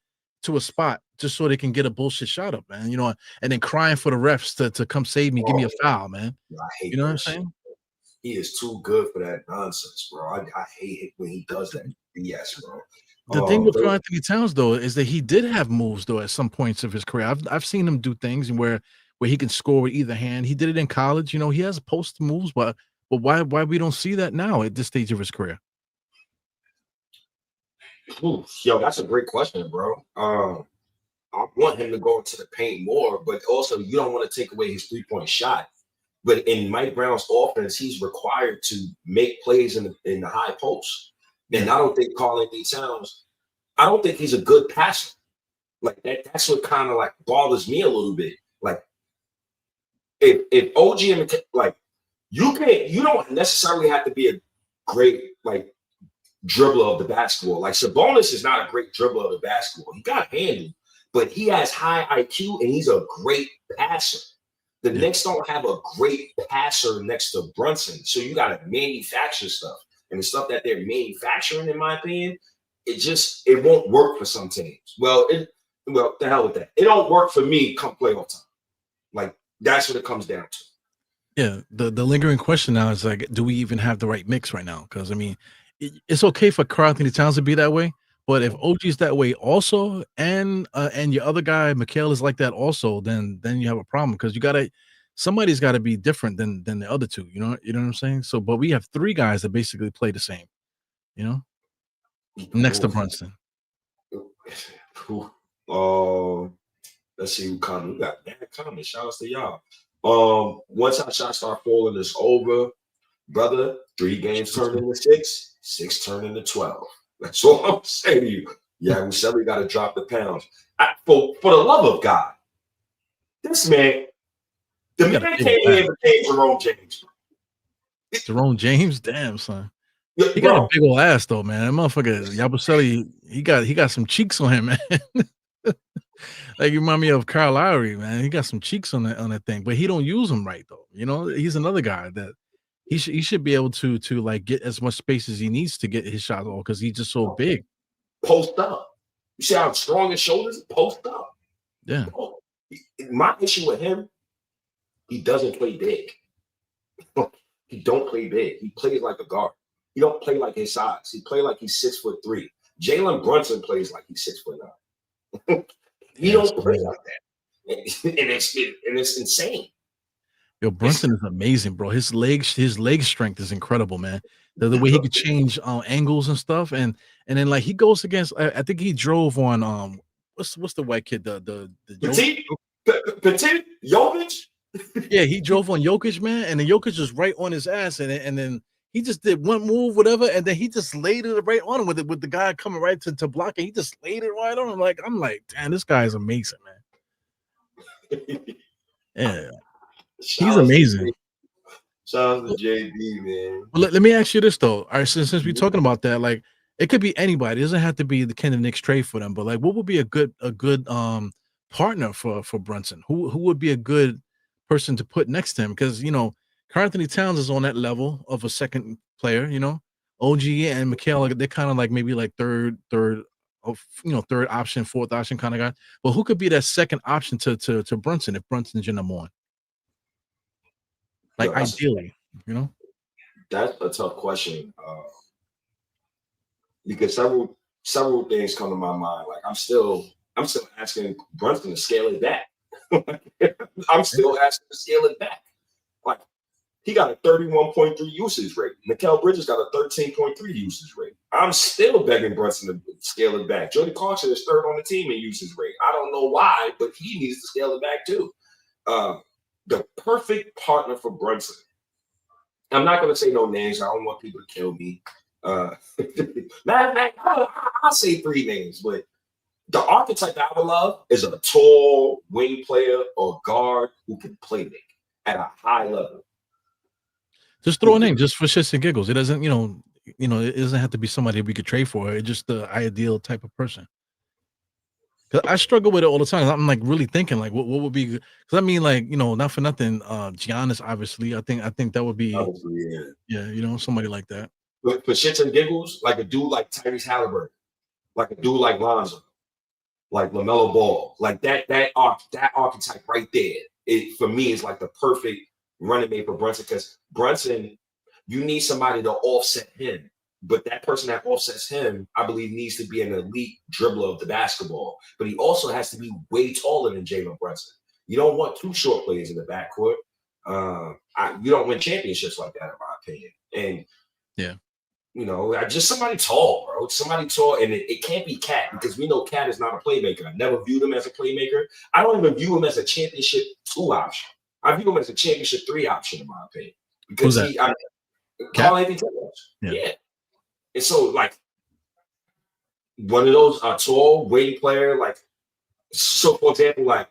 to a spot just so they can get a bullshit shot up, man. And then crying for the refs to come save me, give me a foul, man. I hate what I'm saying? He is too good for that nonsense, bro. I hate it when he does that BS, bro. The thing with Karl Anthony Towns, though, is that he did have moves, though, at some points of his career. I've seen him do things where he can score with either hand. He did it in college. He has post moves, but why we don't see that now at this stage of his career? Ooh, yo, that's a great question, bro. I want him to go into the paint more, but also you don't want to take away his 3-point shot. But in Mike Brown's offense, he's required to make plays in the high post. And I don't think Karl Anthony Towns, I don't think he's a good passer. Like that's what kind of like bothers me a little bit. Like if OG and like you don't necessarily have to be a great like dribbler of the basketball. Like Sabonis is not a great dribbler of the basketball. He got handled, but he has high IQ and he's a great passer. The Knicks don't have a great passer next to Brunson, so you got to manufacture stuff. And the stuff that they're manufacturing, in my opinion, it won't work for some teams. Well, the hell with that. It don't work for me come playoff time. Like that's what it comes down to. Yeah, the lingering question now is like, do we even have the right mix right now? Because it's okay for Karl Anthony Towns to be that way, but if OG's that way also, and your other guy Mikal is like that also, then you have a problem because you gotta somebody's got to be different than the other two. You know what I'm saying? So, but we have three guys that basically play the same. You know, next to Ooh, Brunson. ooh. Let's see who comment. We got bad comments. Shout outs to y'all. Once our shots start falling, it's over, brother. 3 games turn into 6, 6 turn into 12. That's all I'm saying to you. Yeah, we said we got to drop the pounds. For the love of God, this man, the He got a man big came old here ass. and became Jerome James. Jerome James, damn son. Yeah, He got a bro, big old ass though, man. That motherfucker Yabusele, he got some cheeks on him, man. Like you remind me of Kyle Lowry, man. He got some cheeks on that thing, but he don't use them right though. You know, he's another guy that he should be able to like get as much space as he needs to get his shot off because he's just so big. post up. You see how strong his shoulders? Post up. Yeah. Bro, my issue with him, he doesn't play big. He don't play big. He plays like a guard. He don't play like his size. He play like he's 6'3". Jalen Brunson plays like he's 6'9". He Yeah, it's don't play crazy. like that, and it's insane. Yo, Brunson is amazing, bro. His leg strength is incredible, man. The way he could change angles and stuff, and then like he goes against. I think he drove on what's the white kid the Petit, Jovic. yeah, he drove on Jokic, man, and then Jokic was right on his ass, and then he just did one move, whatever, and then he just laid it right on him with the guy coming right to block it. He just laid it right on him. I'm like, damn, this guy is amazing, man. Yeah, he's amazing. Shout out to JB, man. Well, let me ask you this though. All right, since we're talking about that, like it could be anybody. It doesn't have to be the kind of Knicks trade for them, but like what would be a good partner for Brunson? Who would be a good person to put next to him? Because Karl Anthony Towns is on that level of a second player, OG and Mikhail, they're kind of like maybe like third of third option, fourth option kind of guy. But who could be that second option to Brunson if Brunson's your number one? Like Yo, ideally, that's a tough question because several things come to my mind. Like I'm still asking Brunson to scale it back. I'm still asking to scale it back. Like he got a 31.3 usage rate. Mikal Bridges got a 13.3 usage rate. I'm still begging Brunson to scale it back. Jordan Clarkson is third on the team in usage rate. I don't know why, but he needs to scale it back too. The perfect partner for Brunson. I'm not going to say no names. I don't want people to kill me. Matter of fact, I'll say 3 names, but the archetype I would love is a tall wing player or guard who can play make at a high level. Just throw a name just for shits and giggles. It doesn't, it doesn't have to be somebody we could trade for. It's just the ideal type of person. Cause I struggle with it all the time. I'm like really thinking like what would be good. Cause I mean, like, not for nothing, Giannis, obviously. I think that would be somebody like that. But for shits and giggles, like a dude like Tyrese Halliburton, like a dude like Lonzo, like LaMelo Ball, like that archetype right there. It for me is like the perfect running mate for Brunson because Brunson, you need somebody to offset him. But that person that offsets him, I believe, needs to be an elite dribbler of the basketball. But he also has to be way taller than Jalen Brunson. You don't want 2 short players in the backcourt. You don't win championships like that, in my opinion. And just somebody tall, bro. Somebody tall, and it can't be Cat because we know Cat is not a playmaker. I never viewed him as a playmaker. I don't even view him as a championship 2 option. I view him as a championship 3 option, in my opinion. Because Karl Anthony Towns. Yeah. And so, like, one of those tall wing player, like, so for example, like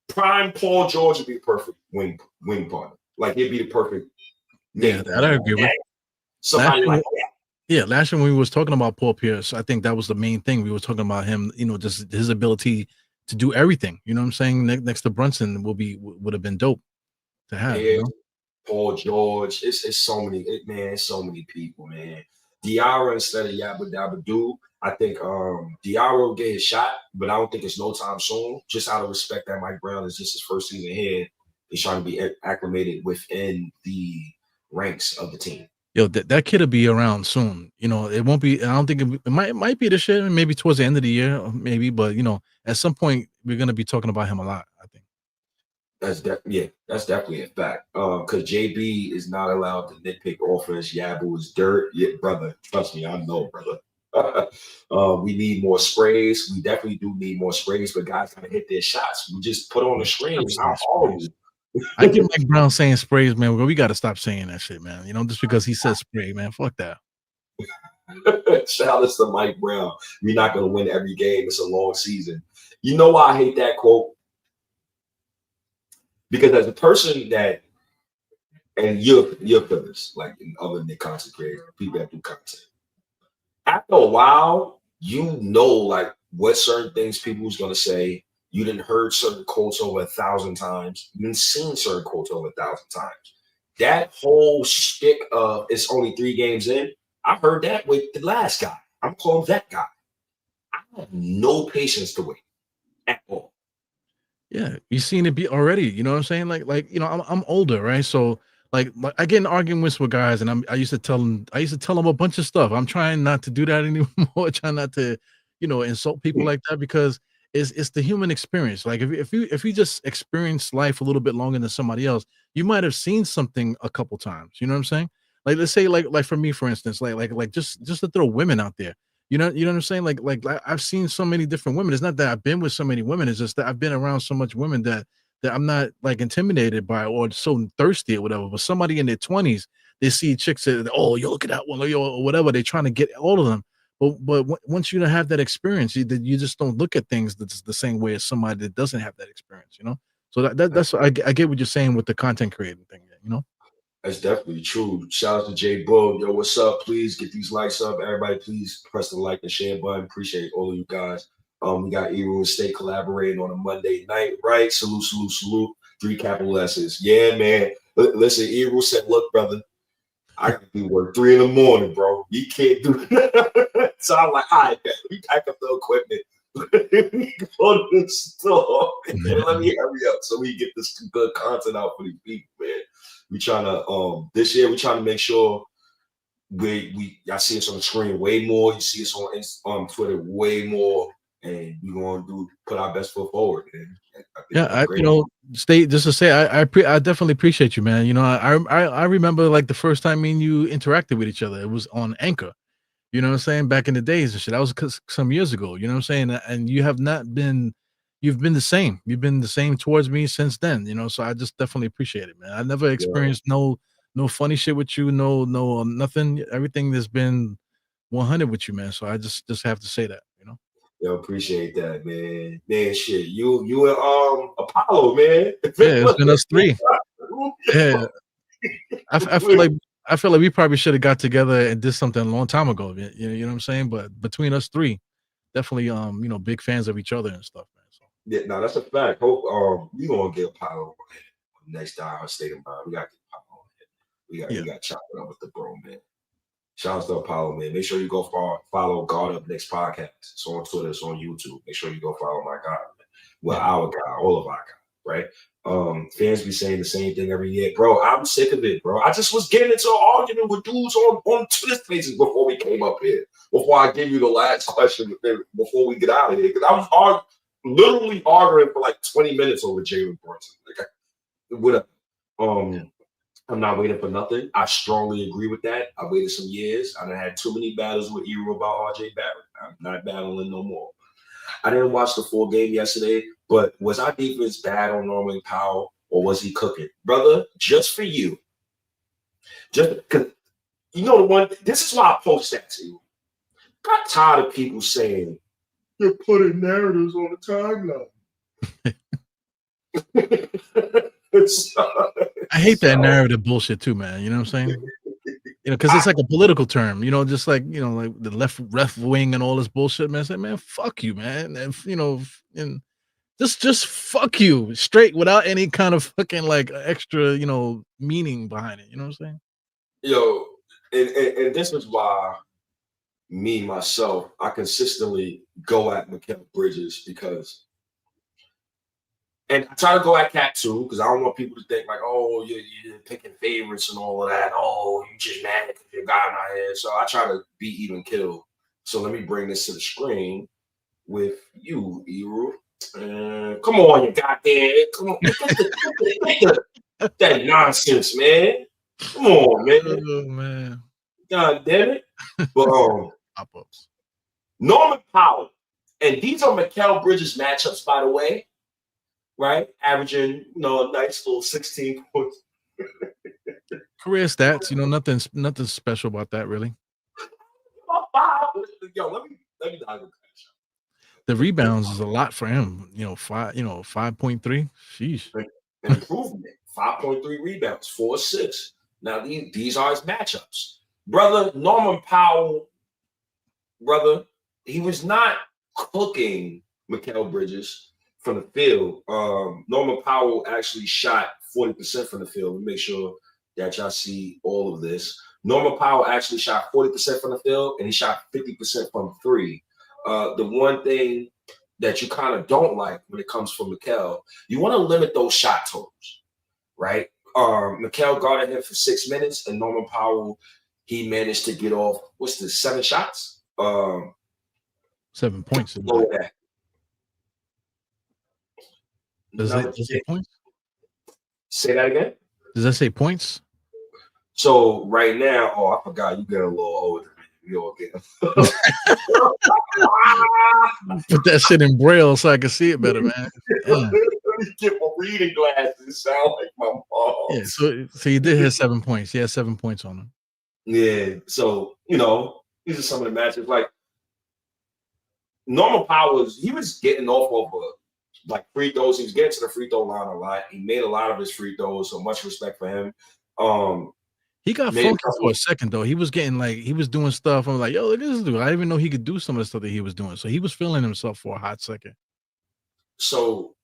prime Paul George would be the perfect wing partner. Like, he'd be the perfect. Yeah, that I agree with. Somebody like that. Yeah, last year when we was talking about Paul Pierce, I think that was the main thing. We were talking about him, just his ability to do everything. You know what I'm saying? Next to Brunson would have been dope to have. Yeah, Paul George. It's so many, it's so many people, man. Diarra instead of Yabba Dabba Doo. I think Diarra will get his shot, but I don't think it's no time soon. Just out of respect that Mike Brown is just his first season here. He's trying to be acclimated within the ranks of the team. Yo, that kid will be around soon. It won't be. I don't think it might be this year, maybe towards the end of the year, maybe. But at some point we're gonna be talking about him a lot. I think. That's definitely a fact. Because JB is not allowed to nitpick offense. Yabu is dirt. Yeah, brother. Trust me, I know, brother. We need more sprays. We definitely do need more sprays, but guys gotta hit their shots. We just put on the screen. Stop How saying sprays. horrible. I get Mike Brown saying sprays, man. Well, we got to stop saying that shit, man. You know, just because he says spray, man. Fuck that. Shout out to Mike Brown. You're not gonna win every game. It's a long season. You know why I hate that quote? Because as a person that, and you're for this, like in other than content creators, people that do content. After a while, you know, like what certain things people was gonna say. You didn't heard certain quotes over 1,000 times. You didn't seen certain quotes over 1,000 times. That whole shtick of it's only 3 games in. I heard that with the last guy. I'm calling that guy. I have no patience to wait at all. Yeah, you seen it be already. You know what I'm saying? You know, I'm older, right? So like I get in arguments with guys, and I used to tell them a bunch of stuff. I'm trying not to do that anymore. Trying not to, you know, insult people like that because it's the human experience. Like if you just experience life a little bit longer than somebody else, you might have seen something a couple times. You know what I'm saying? Like let's say like for me, for instance, like just to throw women out there. You know what I'm saying? Like I've seen so many different women. It's not that I've been with so many women. It's just that I've been around so much women that I'm not like intimidated by or so thirsty or whatever. But somebody in their 20s, they see chicks that, oh, you look at that one or whatever. They're trying to get all of them. But once you don't have that experience, you just don't look at things the same way as somebody that doesn't have that experience. You know. So that's I get what you're saying with the content creating thing. You know. That's definitely true. Shout out to Jay Bull. Yo, what's up? Please get these likes up. Everybody, please press the like and share button. Appreciate all of you guys. We got Eru and State collaborating on a Monday night, right? Salute, salute, salute. 3 capital S's. Yeah, man. Listen, Eru said, look, brother, I can do work 3 in the morning, bro. You can't do it. So I'm like, all right, man, we pack up the equipment. Go to the store. Man, let me hurry up so we get this good content out for these people, man. We trying to this year we trying to make sure y'all see us on the screen way more. You see us on Twitter way more, and we're gonna put our best foot forward, man. Yeah, you know, stay just to say, I definitely appreciate you, man. You know, I remember like the first time me and you interacted with each other. It was on Anchor. You know what I'm saying? Back in the days and shit. That was some years ago. You know what I'm saying? And you have not been. You've been the same. You've been the same towards me since then. You know, so I just definitely appreciate it, man. I never Yeah, experienced no funny shit with you. No nothing. Everything that's been 100 with you, man. So I just have to say that. You know. yo, appreciate that, man. Man, shit, you and Apollo, man. Yeah, it's been us three. Yeah, I feel like we probably should have got together and did something a long time ago. You know what I'm saying? But between us three, definitely you know, big fans of each other and stuff, man. So Yeah, no, that's a fact. Hope we gonna get Apollo next Diehard State of Mind. We gotta get Apollo on it. yeah. We got to chop it up with the bro, man. Shout out to Apollo, man. Make sure you go follow God Up Next Podcast. It's on Twitter, it's on YouTube. Make sure you go follow my guy. Well, Yeah. our guy, all of our guy, right? Fans be saying the same thing every year. Bro, I'm sick of it, bro. I just was getting into an argument with dudes on Twitter spaces before we came up here. Before I give you the last question, before we get out of here. Because I was literally arguing for like 20 minutes over Jalen Brunson. Like, whatever. I'm not waiting for nothing. I strongly agree with that. I waited some years. I done had too many battles with Eru about RJ Barrett. I'm not battling no more. I didn't watch the full game yesterday, but was our defense bad on Norman Powell or was he cooking? Brother, just for you. Just because you know the one, this is why I post that to you. Got tired of people saying you're putting narratives on the timeline. I hate that narrative bullshit too, man. You know what I'm saying? You know, because it's like a political term, you know, just like, you know, like the left wing and all this bullshit, man. I say, man, fuck you, man. And you know, and just fuck you straight without any kind of fucking like extra, you know, meaning behind it. You know what I'm saying? Yo, and this is why me myself, I consistently go at Mikal Bridges because, and I try to go at Cat too because I don't want people to think like, oh, you're picking favorites and all of that. Oh, you just mad because your guy not here. So I try to be even kill. So let me bring this to the screen with you, Eru. Come on, you goddamn. Come on. That nonsense, man. Come on, man. Oh man. God damn it. But Pop-ups. Norman Powell, and these are Mikal Bridges matchups, by the way, right? Averaging, a nice little 16 points. Career stats, nothing special about that really. Yo, let me dive into The rebounds is a lot for him. 5.3. Sheesh. an improvement. 5.3 rebounds, 4 assists. Now these are his matchups. Brother, Norman Powell, he was not cooking Mikal Bridges from the field. Norman Powell actually shot 40% from the field. Let me make sure that y'all see all of this. Norman Powell actually shot 40% from the field, and he shot 50% from three. The one thing that you kind of don't like when it comes from Mikal, you want to limit those shot totals, right? Mikal guarded him for 6 minutes, and Norman Powell, he managed to get off, 7 shots? 7 points. That. Does it say points? Say that again? Does that say points? So right now, I forgot you get a little older. You all get Put that shit in braille so I can see it better, man. Yeah. Let me get my reading glasses. Sound like my mom. Yeah, so he did hit 7 points. He had 7 points on him. Yeah, so these are some of the matches. Like Norman Powell, he was getting off of free throws. He was getting to the free throw line a lot. He made a lot of his free throws, so much respect for him. He got funky for a second though. He was getting he was doing stuff. I'm like, yo, look at this dude. I didn't even know he could do some of the stuff that he was doing. So he was feeling himself for a hot second. So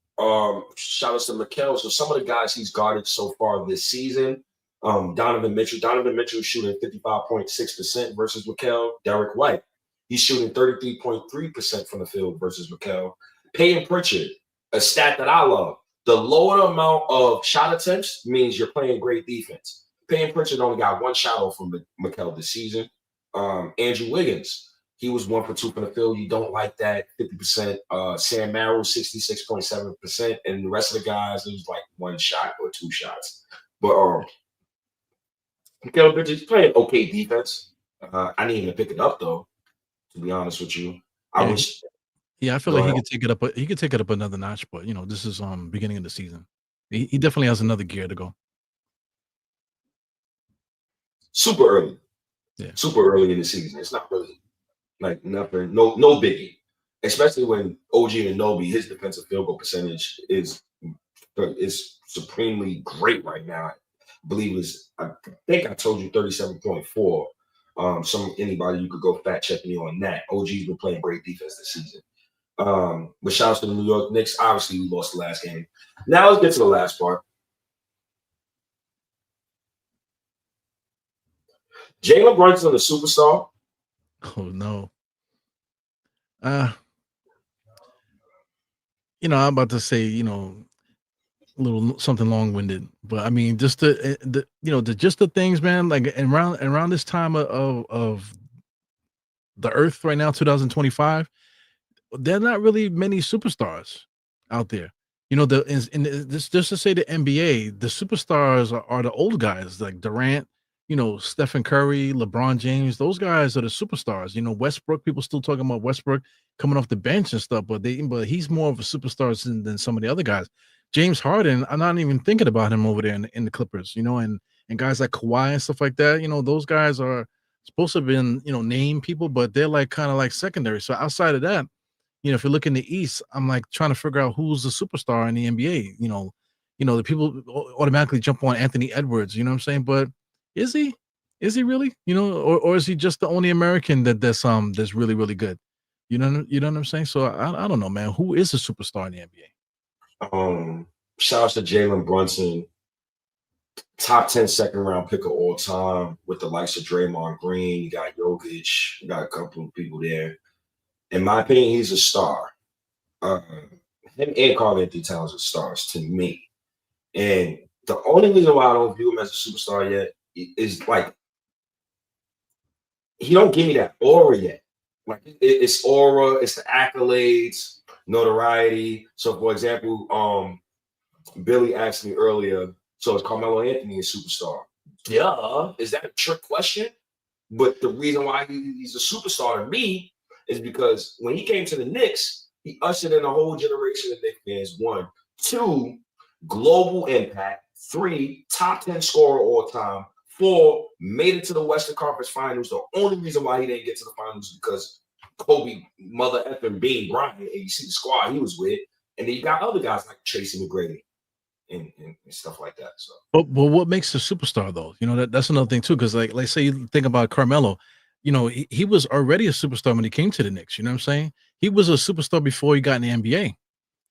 shout out to Mikal. So some of the guys he's guarded so far this season, Donovan Mitchell. Donovan Mitchell is shooting 55.6% versus Mikal. Derek White, he's shooting 33.3% from the field versus Mikal. Payton Pritchard, a stat that I love. The lower amount of shot attempts means you're playing great defense. Payton Pritchard only got 1 shot off from Mikal this season. Andrew Wiggins, he was 1 for 2 from the field. You don't like that, 50%. Sam Merrill, 66.7%. And the rest of the guys, it was like 1 shot or 2 shots. But Mikal Bridges playing okay defense. I didn't even pick it up, though, to be honest with you. I wish. Yeah, I feel like he could take it up. He could take it up another notch, but this is beginning of the season. He definitely has another gear to go. Super early. Yeah. Super early in the season. It's not really like nothing, no biggie. Especially when OG Anunoby, his defensive field goal percentage is supremely great right now. I think I told you 37.4. Anybody you could go fact check me on that. OG's been playing great defense this season. But shout out to the New York Knicks. Obviously, we lost the last game. Now let's get to the last part. Jalen Brunson, the superstar. Oh no. I'm about to say, a little something long-winded, but I mean, just the things, man. Like around this time of the Earth right now, 2025, there are not really many superstars out there. Just to say the NBA, the superstars are the old guys like Durant. Stephen Curry, LeBron James, those guys are the superstars. Westbrook, people still talking about Westbrook coming off the bench and stuff, but he's more of a superstar than some of the other guys. James Harden, I'm not even thinking about him over there in the Clippers, and guys like Kawhi and stuff like that. Those guys are supposed to have been, name people, but they're like kind of like secondary. So outside of that, if you look in the East, I'm like trying to figure out who's the superstar in the NBA. The people automatically jump on Anthony Edwards, you know what I'm saying? But is he really, or is he just the only American that's really, really good? You know what I'm saying? So I don't know, man. Who is a superstar in the NBA? Shout out to Jalen Brunson, top 10 second round pick of all time with the likes of Draymond Green. You got Jokic, you got a couple of people there. In my opinion, he's a star. Him and Karl-Anthony Towns are stars to me. And the only reason why I don't view him as a superstar yet is like he don't give me that aura yet. Like it's aura, it's the accolades. notoriety. So, for example, Billy asked me earlier, so is Carmelo Anthony a superstar? Yeah. Is that a trick question? But the reason why he's a superstar to me is because when he came to the Knicks, he ushered in a whole generation of Knicks fans. One, two, global impact. Three, top 10 scorer all time. Four, made it to the Western Conference Finals. The only reason why he didn't get to the finals is because Kobe, mother effing Bean Bryant, and you see the squad he was with. And then you got other guys like Tracy McGrady and stuff like that. So, But what makes a superstar though? You know, that's another thing too. Because like say you think about Carmelo, you know, he was already a superstar when he came to the Knicks. You know what I'm saying? He was a superstar before he got in the NBA.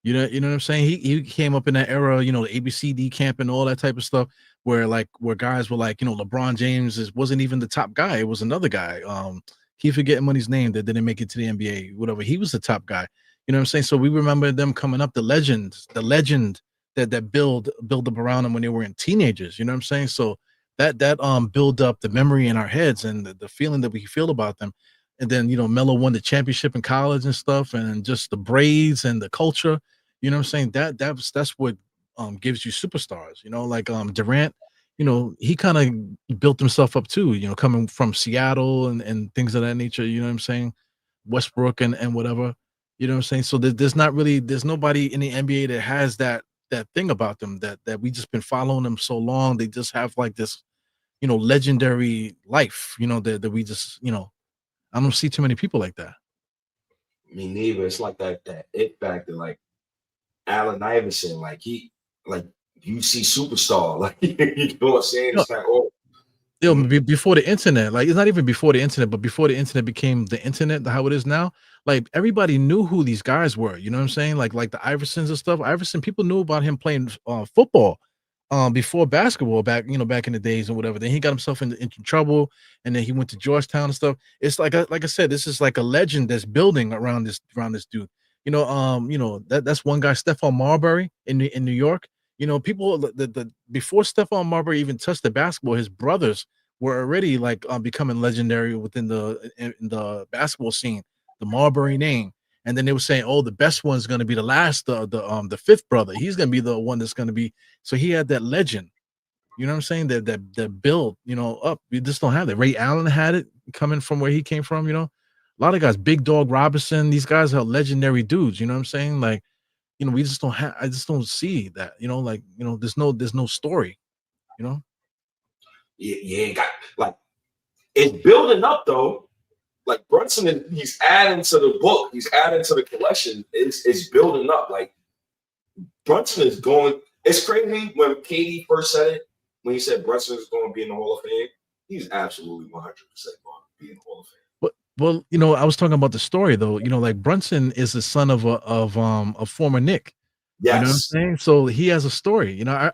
You know what I'm saying? He came up in that era, you know, the ABCD camp and all that type of stuff, where guys were like, you know, LeBron James wasn't even the top guy. It was another guy. Keep forgetting money's name that didn't make it to the NBA, whatever. He was the top guy. You know what I'm saying? So we remember them coming up, the legend that build up around them when they were in teenagers. You know what I'm saying? So that build up the memory in our heads and the feeling that we feel about them. And then, you know, Melo won the championship in college and stuff, and just the braids and the culture. You know what I'm saying? That's what gives you superstars. You know, like Durant. You know, he kind of built himself up too. You know, coming from Seattle and things of that nature. You know what I'm saying? Westbrook and whatever. You know what I'm saying? So there's nobody in the NBA that has that thing about them that we just been following them so long. They just have like this, you know, legendary life. You know that we just, you know, I don't see too many people like that. me neither. It's like that it factor, like Allen Iverson, like you see superstar, like you know what I'm saying? It's like, oh, You know, before the internet, like it's not even before the internet, but before the internet became the internet, how it is now, like everybody knew who these guys were. You know what I'm saying? Like the Iversons and stuff. Iverson, people knew about him playing football before basketball back, you know, back in the days and whatever. Then he got himself into trouble, and then he went to Georgetown and stuff. It's like I said, this is like a legend that's building around this dude. You know, that's one guy, Stephon Marbury in New York. You know, people the before Stephon Marbury even touched the basketball, his brothers were already like becoming legendary within in the basketball scene. The Marbury name, and then they were saying, "Oh, the best one's going to be the last, the fifth brother. He's going to be the one that's going to be." So he had that legend. You know what I'm saying? That build, you know, up. You just don't have that. Ray Allen had it coming from where he came from. You know, a lot of guys, Big Dog Robinson. These guys are legendary dudes. You know what I'm saying? Like, you know, we just don't have. I just don't see that. You know, like, you know, there's no story. You know. yeah, got like it's building up though. Like Brunson, he's adding to the book, he's adding to the collection. It's building up. Like Brunson is going. It's crazy when Katie first said it, when he said Brunson is going to be in the Hall of Fame. He's absolutely 100% going to be in the Hall of Fame. Well, you know, I was talking about the story though. You know, like Brunson is the son of a former Nick. You know what I'm Yes. saying? So he has a story. You know,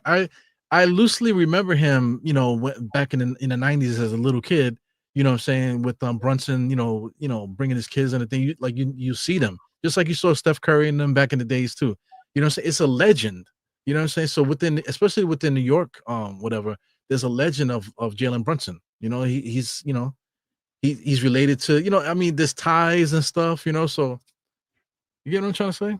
I loosely remember him. You know, back in the '90s as a little kid. You know what I'm saying, with Brunson. Bringing his kids and the thing. You see them just like you saw Steph Curry and them back in the days too. You know what I'm saying? It's a legend. You know what I'm saying? So especially within New York, whatever, there's a legend of Jalen Brunson. You know, he's you know he's related to, you know, I mean, there's ties and stuff, you know, so you get what I'm trying to say?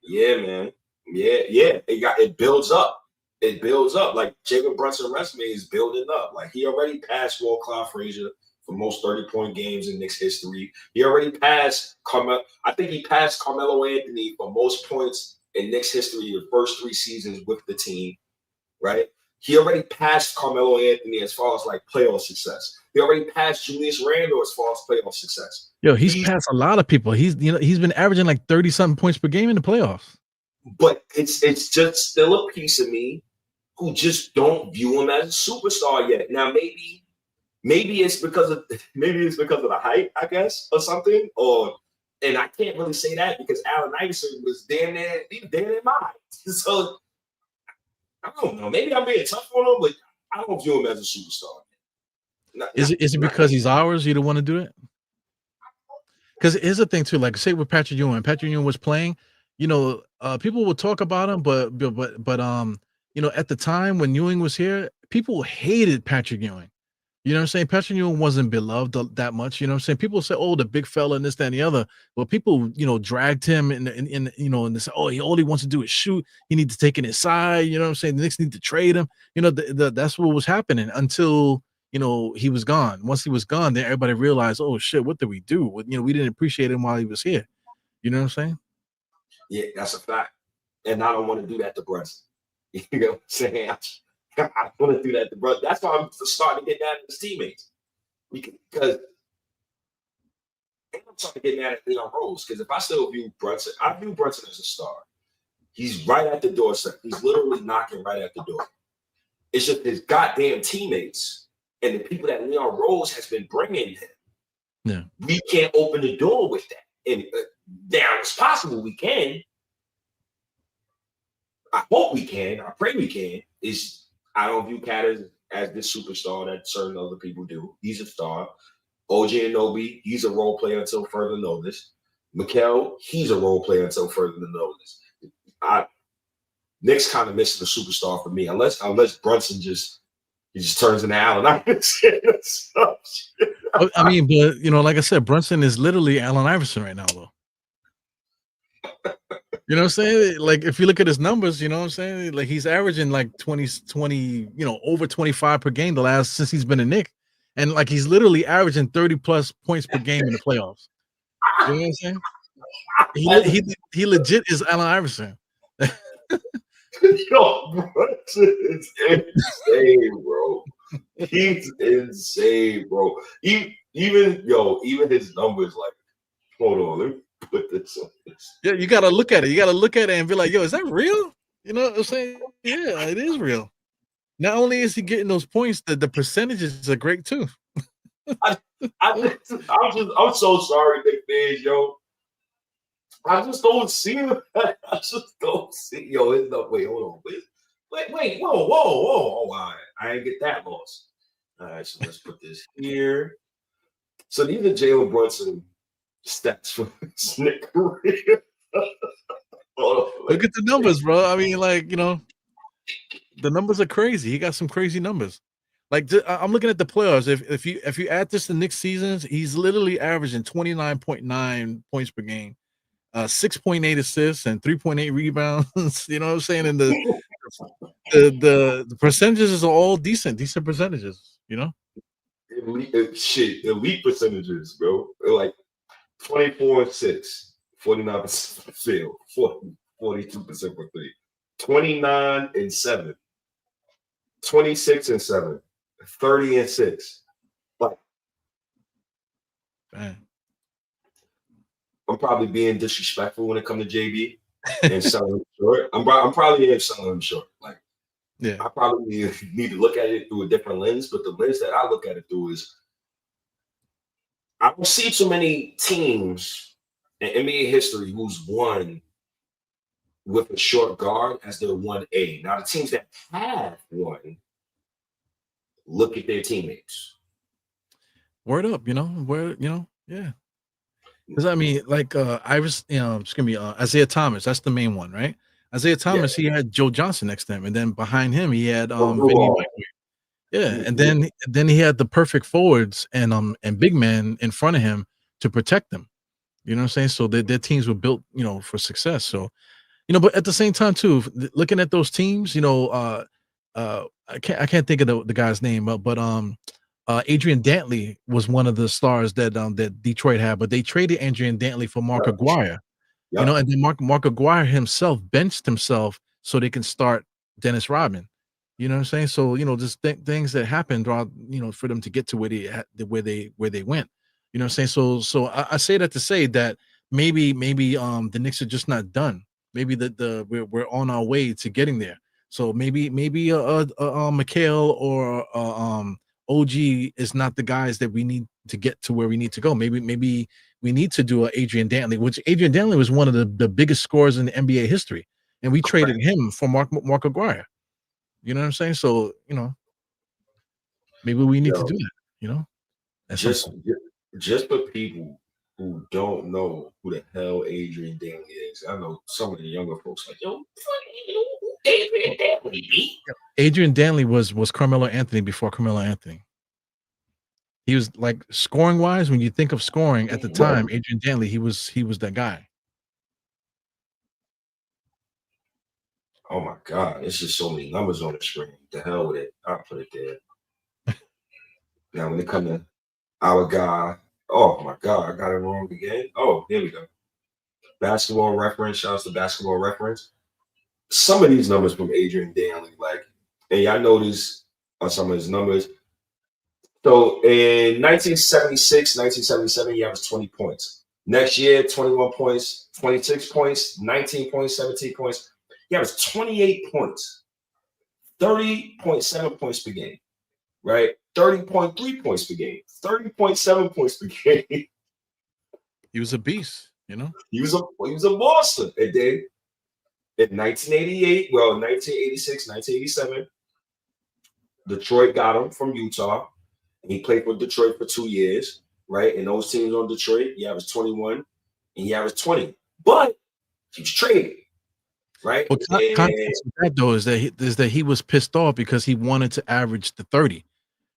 Yeah, man. Yeah. It builds up. It builds up. Like Jacob Brunson resume is building up. Like he already passed Walt Clyde Frazier for most 30-point games in Knicks history. He already passed Carmelo. I think he passed Carmelo Anthony for most points in Knicks history the first 3 seasons with the team, right? He already passed Carmelo Anthony as far as like playoff success. He already passed Julius Randle as far as playoff success. Yo, he's passed a lot of people. He's been averaging like 30 something points per game in the playoffs. But it's just still a piece of me who just don't view him as a superstar yet. Now maybe it's because of the hype, I guess, or something. And I can't really say that because Allen Iverson was damn near mine. So I don't know. Maybe I'm being tough on him, but I don't view him as a superstar. Is it because he's ours? You don't want to do it? Because here's the thing too. Like, say with Patrick Ewing. Patrick Ewing was playing. You know, people would talk about him, but you know, at the time when Ewing was here, people hated Patrick Ewing. You know what I'm saying? Patrick Ewing wasn't beloved that much. You know what I'm saying? People say, "Oh, the big fella," and this, that, and the other. Well, people, dragged him and they say, "Oh, all he wants to do is shoot. He needs to take it inside." You know what I'm saying? The Knicks need to trade him. That's what was happening until he was gone. Once he was gone, then everybody realized, "Oh shit, what did we do?" We didn't appreciate him while he was here. You know what I'm saying? Yeah, that's a fact. And I don't want to do that to Brunson. You know what I'm saying? I don't want to do that to Brunson. That's why I'm starting to get mad at his teammates. Because I'm starting to get mad at Leon Rose. Because if I still view Brunson, I view Brunson as a star. He's right at the doorstep. He's literally knocking right at the door. It's just his goddamn teammates and the people that Leon Rose has been bringing him. Yeah. We can't open the door with that. And now it's possible we can. I hope we can. I pray we can. I don't view Cat as this superstar that certain other people do. He's a star. OG Anunoby, he's a role player until further notice. Mikal, he's a role player until further notice. Knicks kind of missing a superstar for me, unless Brunson just turns into Allen Iverson. I mean, but like I said, Brunson is literally Allen Iverson right now, though. You know what I'm saying? Like, if you look at his numbers, you know what I'm saying? Like, he's averaging like 20, over 25 per game since he's been a Knick. And like, he's literally averaging 30 plus points per game in the playoffs. You know what I'm saying? He legit is Allen Iverson. Yo, Brunson is insane, bro. He's insane, bro. Even his numbers, like, hold on, let me put this on this. Yeah, you gotta look at it. You gotta look at it and be like, yo, is that real? You know what I'm saying? Yeah, it is real. Not only is he getting those points, the percentages are great too. I'm so sorry, Nick fans, yo. I just don't see him. I just don't see. Yo, it's no. Wait, hold on. Wait. Whoa. Oh, I ain't get that lost. All right, so let's put this here. So these are Jalen Brunson stats for his Knick career. Look at the numbers, bro. I mean, like, the numbers are crazy. He got some crazy numbers. Like, I'm looking at the playoffs. If you add this to Knicks seasons, he's literally averaging 29.9 points per game, 6.8 assists, and 3.8 rebounds. You know what I'm saying? And the percentages are all decent percentages. Elite percentages, bro. They're like 24-6, 49% field, 42% for three, 29-7, 26-7, 30-6. Like, man. I'm probably being disrespectful when it comes to JB and selling him short. I'm probably selling him short. Like, yeah, I probably need to look at it through a different lens, but the lens that I look at it through is I don't see too many teams in NBA history who's won with a short guard as their 1A. Now, the teams that have won, look at their teammates. Word up, yeah. Because I mean, like Isaiah Thomas, that's the main one, right? Isaiah Thomas, he had Joe Johnson next to him, and then behind him he had Vinny. Yeah, and then he had the perfect forwards and big man in front of him to protect them. You know what I'm saying? So their teams were built, for success. So, but at the same time too, looking at those teams, I can't think of the guy's name, but Adrian Dantley was one of the stars that Detroit had, but they traded Adrian Dantley for Mark Aguirre. Yep. And then Mark Aguirre himself benched himself so they can start Dennis Rodman. You know what I'm saying? So, just things that happened, for them to get to where they went. You know what I'm saying? So I say that to say that maybe the Knicks are just not done. Maybe we're on our way to getting there. So maybe Mikal or OG is not the guys that we need to get to where we need to go. Maybe we need to do Adrian Dantley, which Adrian Dantley was one of the biggest scorers in the NBA history, and we traded him for Mark Aguirre. You know what I'm saying? So, maybe we need to do that, just for people who don't know who the hell Adrian Dantley is. I know some of the younger folks like, yo, Adrian Dantley. Adrian Dantley was Carmelo Anthony before Carmelo Anthony. He was like scoring wise. When you think of scoring at the time, Adrian Dantley, he was that guy. Oh my God, it's just so many numbers on the screen. The hell with it. I'll put it there. Now when it comes to our guy, oh my God, I got it wrong again. Oh, here we go. Basketball reference. Shouts to basketball reference. Some of these numbers from Adrian Dantley, like, and y'all notice on some of his numbers. So in 1976, 1977, he averaged 20 points. Next year, 21 points, 26 points, 19 points, 17 points. He averaged 28 points, 30.7 points per game, right? 30.3 points per game, 30.7 points per game. He was a beast, you know. He was a monster. And then in 1988, well, 1986, 1987, Detroit got him from Utah. And he played for Detroit for 2 years, right? And those teams on Detroit, he averaged 21 and he averaged 20. But he was traded, right? Well, context of that though is that he was pissed off because he wanted to average the 30.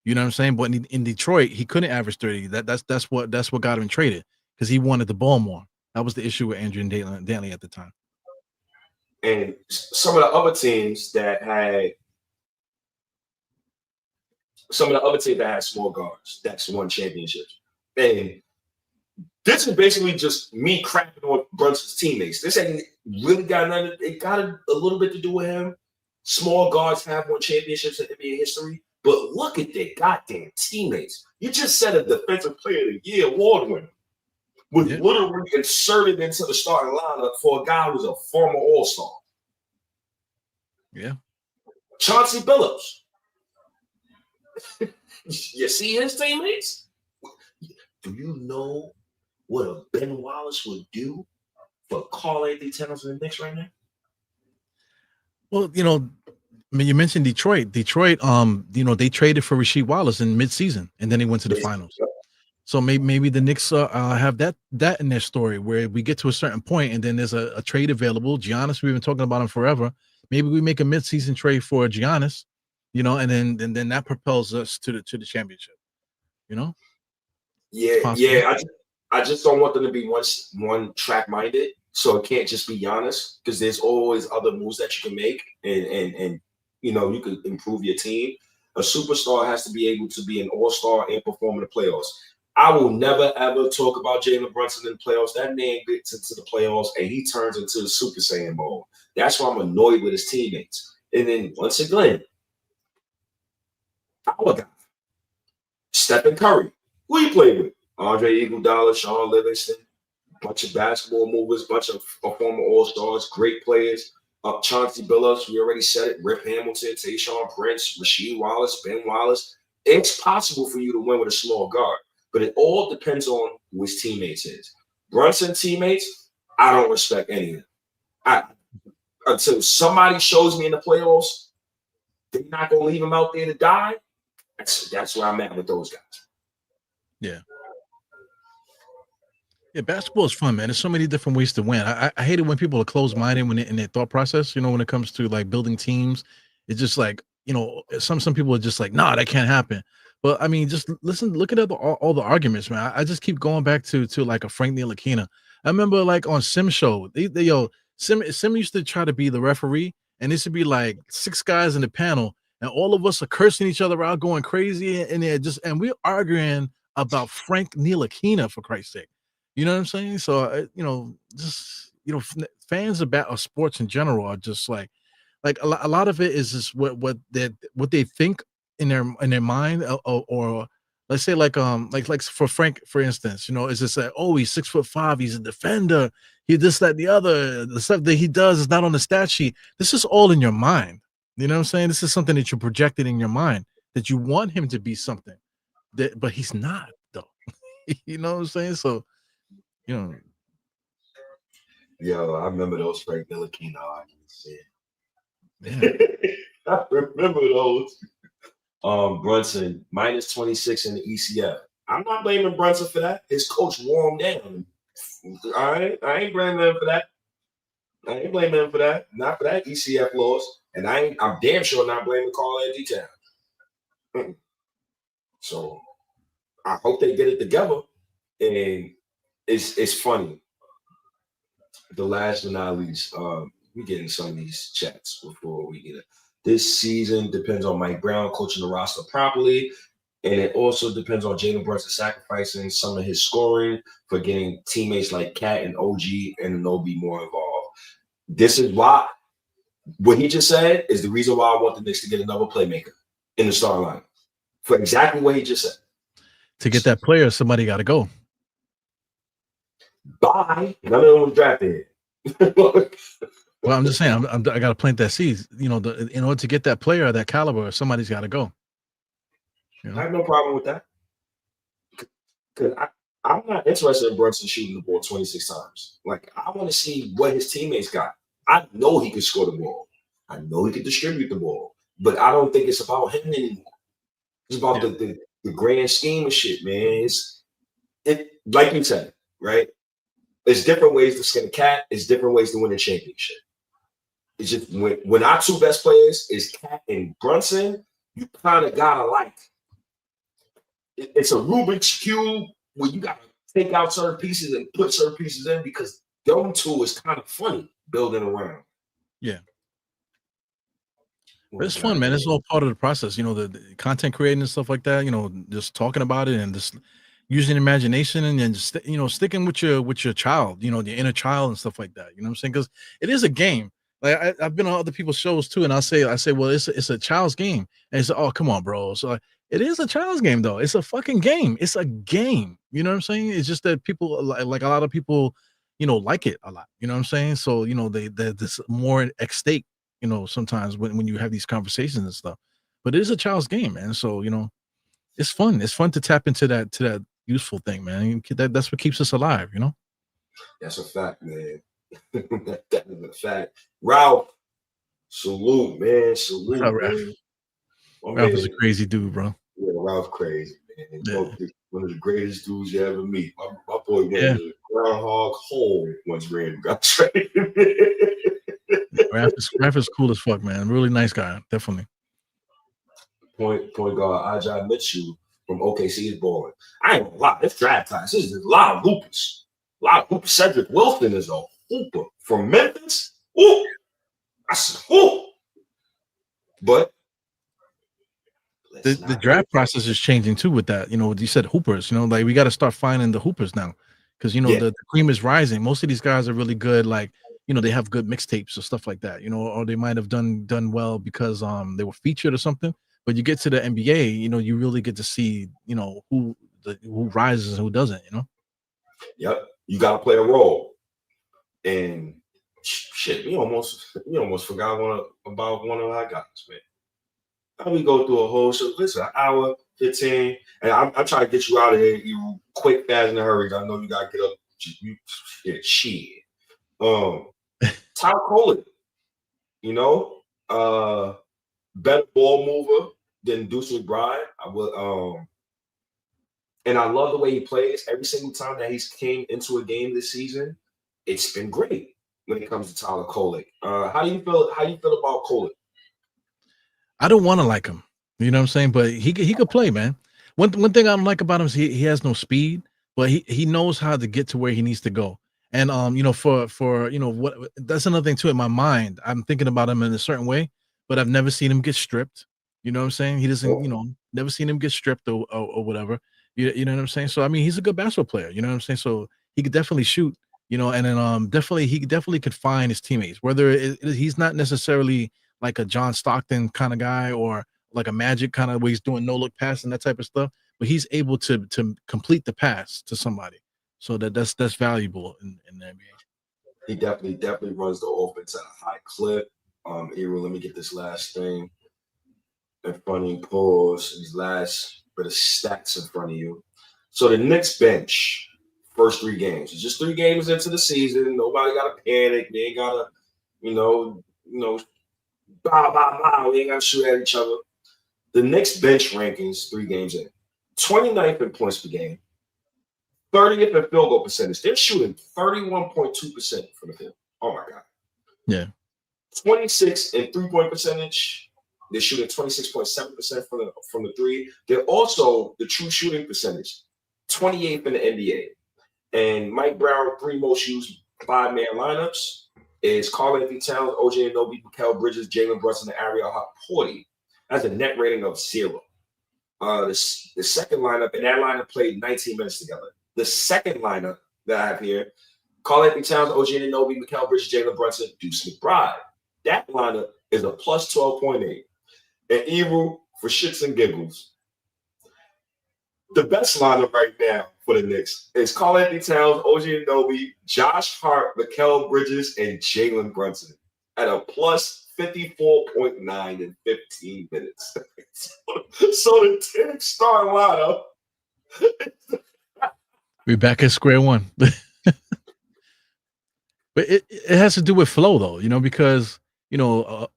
You know what I'm saying? But in Detroit, he couldn't average 30. That's what got him traded because he wanted the ball more. That was the issue with Andrew Dantley at the time. And some of the other teams that had small guards that's won championships. And this is basically just me crapping on Brunson's teammates. This ain't really got nothing. It got a little bit to do with him. Small guards have won championships in NBA history, but look at their goddamn teammates. You just said a Defensive Player of the Year award winner was literally inserted into the starting lineup for a guy who's a former All-Star. Yeah. Chauncey Billups. You see his teammates? Do you know what a Ben Wallace would do for Karl-Anthony Towns and the Knicks right now? Well, you know, I mean, you mentioned Detroit. Detroit, you know, they traded for Rasheed Wallace in midseason, and then they went to the finals. So maybe the Knicks have that in their story where we get to a certain point, and then there's a trade available. Giannis, we've been talking about him forever. Maybe we make a midseason trade for Giannis, you know, and then that propels us to the championship. You know? Yeah. I just don't want them to be one track minded. So it can't just be Giannis because there's always other moves that you can make, and you know you can improve your team. A superstar has to be able to be an all-star and perform in the playoffs. I will never ever talk about Jalen Brunson in the playoffs. That man gets into the playoffs and he turns into the Super Saiyan mode. That's why I'm annoyed with his teammates. And then once again, our guy, Stephen Curry, who you play with? Andre Iguodala, Sean Livingston, bunch of basketball movers, bunch of former All-Stars, great players. Chauncey Billups, we already said it. Rip Hamilton, Tayshaun Prince, Rasheed Wallace, Ben Wallace. It's possible for you to win with a small guard, but it all depends on who his teammates is. Brunson teammates, I don't respect any of them. Until somebody shows me in the playoffs, they're not going to leave him out there to die. That's where I'm at with those guys. Yeah. Yeah, basketball is fun, man. There's so many different ways to win. I hate it when people are closed-minded in their thought process, you know, when it comes to like building teams. It's just like, you know, some people are just like, nah, that can't happen. But I mean, just look at all the arguments, man. I just keep going back to like a Frank Ntilikina. I remember like on Sim show, Sim used to try to be the referee, and this would be like 6 guys in the panel, and all of us are cursing each other out, going crazy, and we're arguing about Frank Ntilikina, for Christ's sake. You know what I'm saying? So, you know, just, you know, fans of sports in general are just like a lot of it is just what they think in their mind, or let's say like for Frank, for instance, you know, is just like, oh, he's 6'5", he's a defender, he this, that, the other, the stuff that he does is not on the stat sheet. This is all in your mind. You know what I'm saying? This is something that you projected in your mind, that you want him to be something but he's not, though. You know what I'm saying? So, you know. Yo, I remember those Frank Ntilikina arguments. Yeah. I remember those. Brunson minus 26 in the ECF. I'm not blaming Brunson for that. His coach wore him down. All right, I ain't blaming him for that. Not for that ECF loss. And I'm damn sure not blaming Karl-Anthony Towns. So I hope they get it together. And it's funny. The last but not least, we get in some of these chats before we get it. This season depends on Mike Brown coaching the roster properly. And it also depends on Jalen Brunson sacrificing some of his scoring for getting teammates like Cat and OG and Anobi more involved. This is why what he just said is the reason why I want the Knicks to get another playmaker in the starting line for exactly what he just said. To get that player, somebody got to go. Bye. None of them was drafted. Well, I'm just saying, I got to plant that seed. You know, in order to get that player of that caliber, somebody's got to go. You know? I have no problem with that. Because I'm not interested in Brunson shooting the ball 26 times. Like, I want to see what his teammates got. I know he can score the ball. I know he can distribute the ball. But I don't think it's about him anymore. It's about the grand scheme of shit, man. It like you said, right? There's different ways to skin a cat. It's different ways to win a championship. It's just when our two best players is Cat and Brunson, you kind of gotta like. It's a Rubik's Cube where you gotta take out certain pieces and put certain pieces in because them two is kind of funny building around. Yeah. But it's fun, man. It's all part of the process. You know, the content creating and stuff like that, you know, just talking about it and just using imagination and then just, you know, sticking with your child, you know, the inner child and stuff like that. You know what I'm saying? Because it is a game. Like I've been on other people's shows too, and I say, well, it's a child's game. And it's oh, come on, bro. So it is a child's game, though. It's a fucking game. It's a game. You know what I'm saying? It's just that people like a lot of people, you know, like it a lot. You know what I'm saying? So, you know, they're this more at stake, you know, sometimes when you have these conversations and stuff. But it is a child's game, man. So, you know, it's fun. It's fun to tap into that useful thing, man. That's what keeps us alive, you know? That's a fact, man. That is a fact. Ralph, salute, man. Salute, Ralph? man. Ralph is a crazy dude, bro. Yeah, Ralph crazy, man. Yeah. One of the greatest dudes you ever meet. My boy went to the groundhog hole once Randy got traded. Ralph is cool as fuck, man. Really nice guy, definitely. Point guard Ajay Mitchell from OKC is balling. I ain't gonna lie, this draft class, this is a lot of hoopers. A lot of hoopers. Cedric Wilson is a hooper from Memphis. Ooh, I said, ooh. But the draft process is changing too with that. You know, you said hoopers, you know, like we got to start finding the hoopers now. Because you know, the cream is rising. Most of these guys are really good, like, you know, they have good mixtapes or stuff like that, you know, or they might have done well because they were featured or something. But you get to the NBA, you know, you really get to see, you know, who rises and who doesn't, you know. Yep, you got to play a role. And shit, we almost forgot about one of our guys, man. How we go through a whole show? Listen, an hour 15, and I'm trying to get you out of here, you quick, fast, in a hurry. I know you gotta get up. Shit. Tom Coley, you know, better ball mover than Deuce McBride. And I love the way he plays. Every single time that he's came into a game this season, it's been great when it comes to Tyler Kolek. How do you feel about Kolek? I don't want to like him, you know what I'm saying? But he could play, man. One thing I don't like about him is he has no speed, but he knows how to get to where he needs to go. And you know, for you know what, that's another thing too. In my mind, I'm thinking about him in a certain way, but I've never seen him get stripped. You know what I'm saying? He doesn't, you know, never seen him get stripped or whatever. You know what I'm saying? So I mean, he's a good basketball player. You know what I'm saying? So he could definitely shoot. You know, and then he definitely could find his teammates. Whether he's not necessarily like a John Stockton kind of guy or like a Magic kind of where he's doing no look pass and that type of stuff, but he's able to complete the pass to somebody. So that's valuable in the NBA. He definitely runs the offense at a high clip. Era, let me get this last thing in front of you. Pause these last bit of stats in front of you. So the Knicks bench, first 3 games. It's just 3 games into the season. Nobody got to panic. They ain't got to, you know, we ain't got to shoot at each other. The Knicks bench rankings 3 games in. 29th in points per game. 30th in field goal percentage. They're shooting 31.2% from the field. Oh, my God. Yeah. 26 in 3-point percentage. They're shooting 26.7% from the three. They're also the true shooting percentage, 28th in the NBA. And Mike Brown, 3 most used 5-man lineups is Karl-Anthony Towns, OG Anunoby, Mikal Bridges, Jalen Brunson, and Ariel Horty. That's a net rating of 0. The second lineup, and that lineup played 19 minutes together. The second lineup that I have here, Karl-Anthony Towns, OG Anunoby, Mikal Bridges, Jalen Brunson, Deuce McBride. That lineup is a plus 12.8. And even for shits and giggles, the best lineup right now for the Knicks is Karl-Anthony Towns, OG Anunoby, Josh Hart, Mikal Bridges, and Jalen Brunson at a plus 54.9 in 15 minutes. So the 10 star lineup. We're back at square one. But it has to do with flow, though, because, OG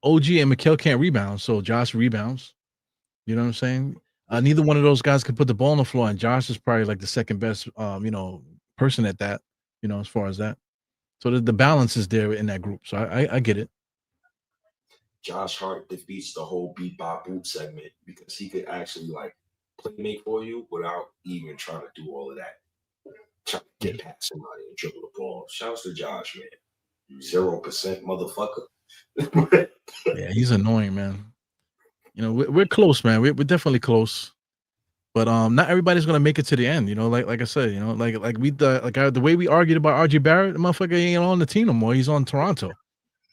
and Mikal can't rebound. So Josh rebounds. You know what I'm saying? Neither one of those guys can put the ball on the floor. And Josh is probably like the second best, person at that, as far as that. So the balance is there in that group. So I get it. Josh Hart defeats the whole beat by boot segment because he could actually play make for you without even trying to do all of that. Trying to get past somebody and dribble the ball. Shouts to Josh, man. 0% motherfucker. Yeah, he's annoying, man. We're close, man. We're definitely close. But not everybody's gonna make it to the end. Like I said, the way we argued about RJ Barrett, the motherfucker ain't on the team no more. He's on Toronto.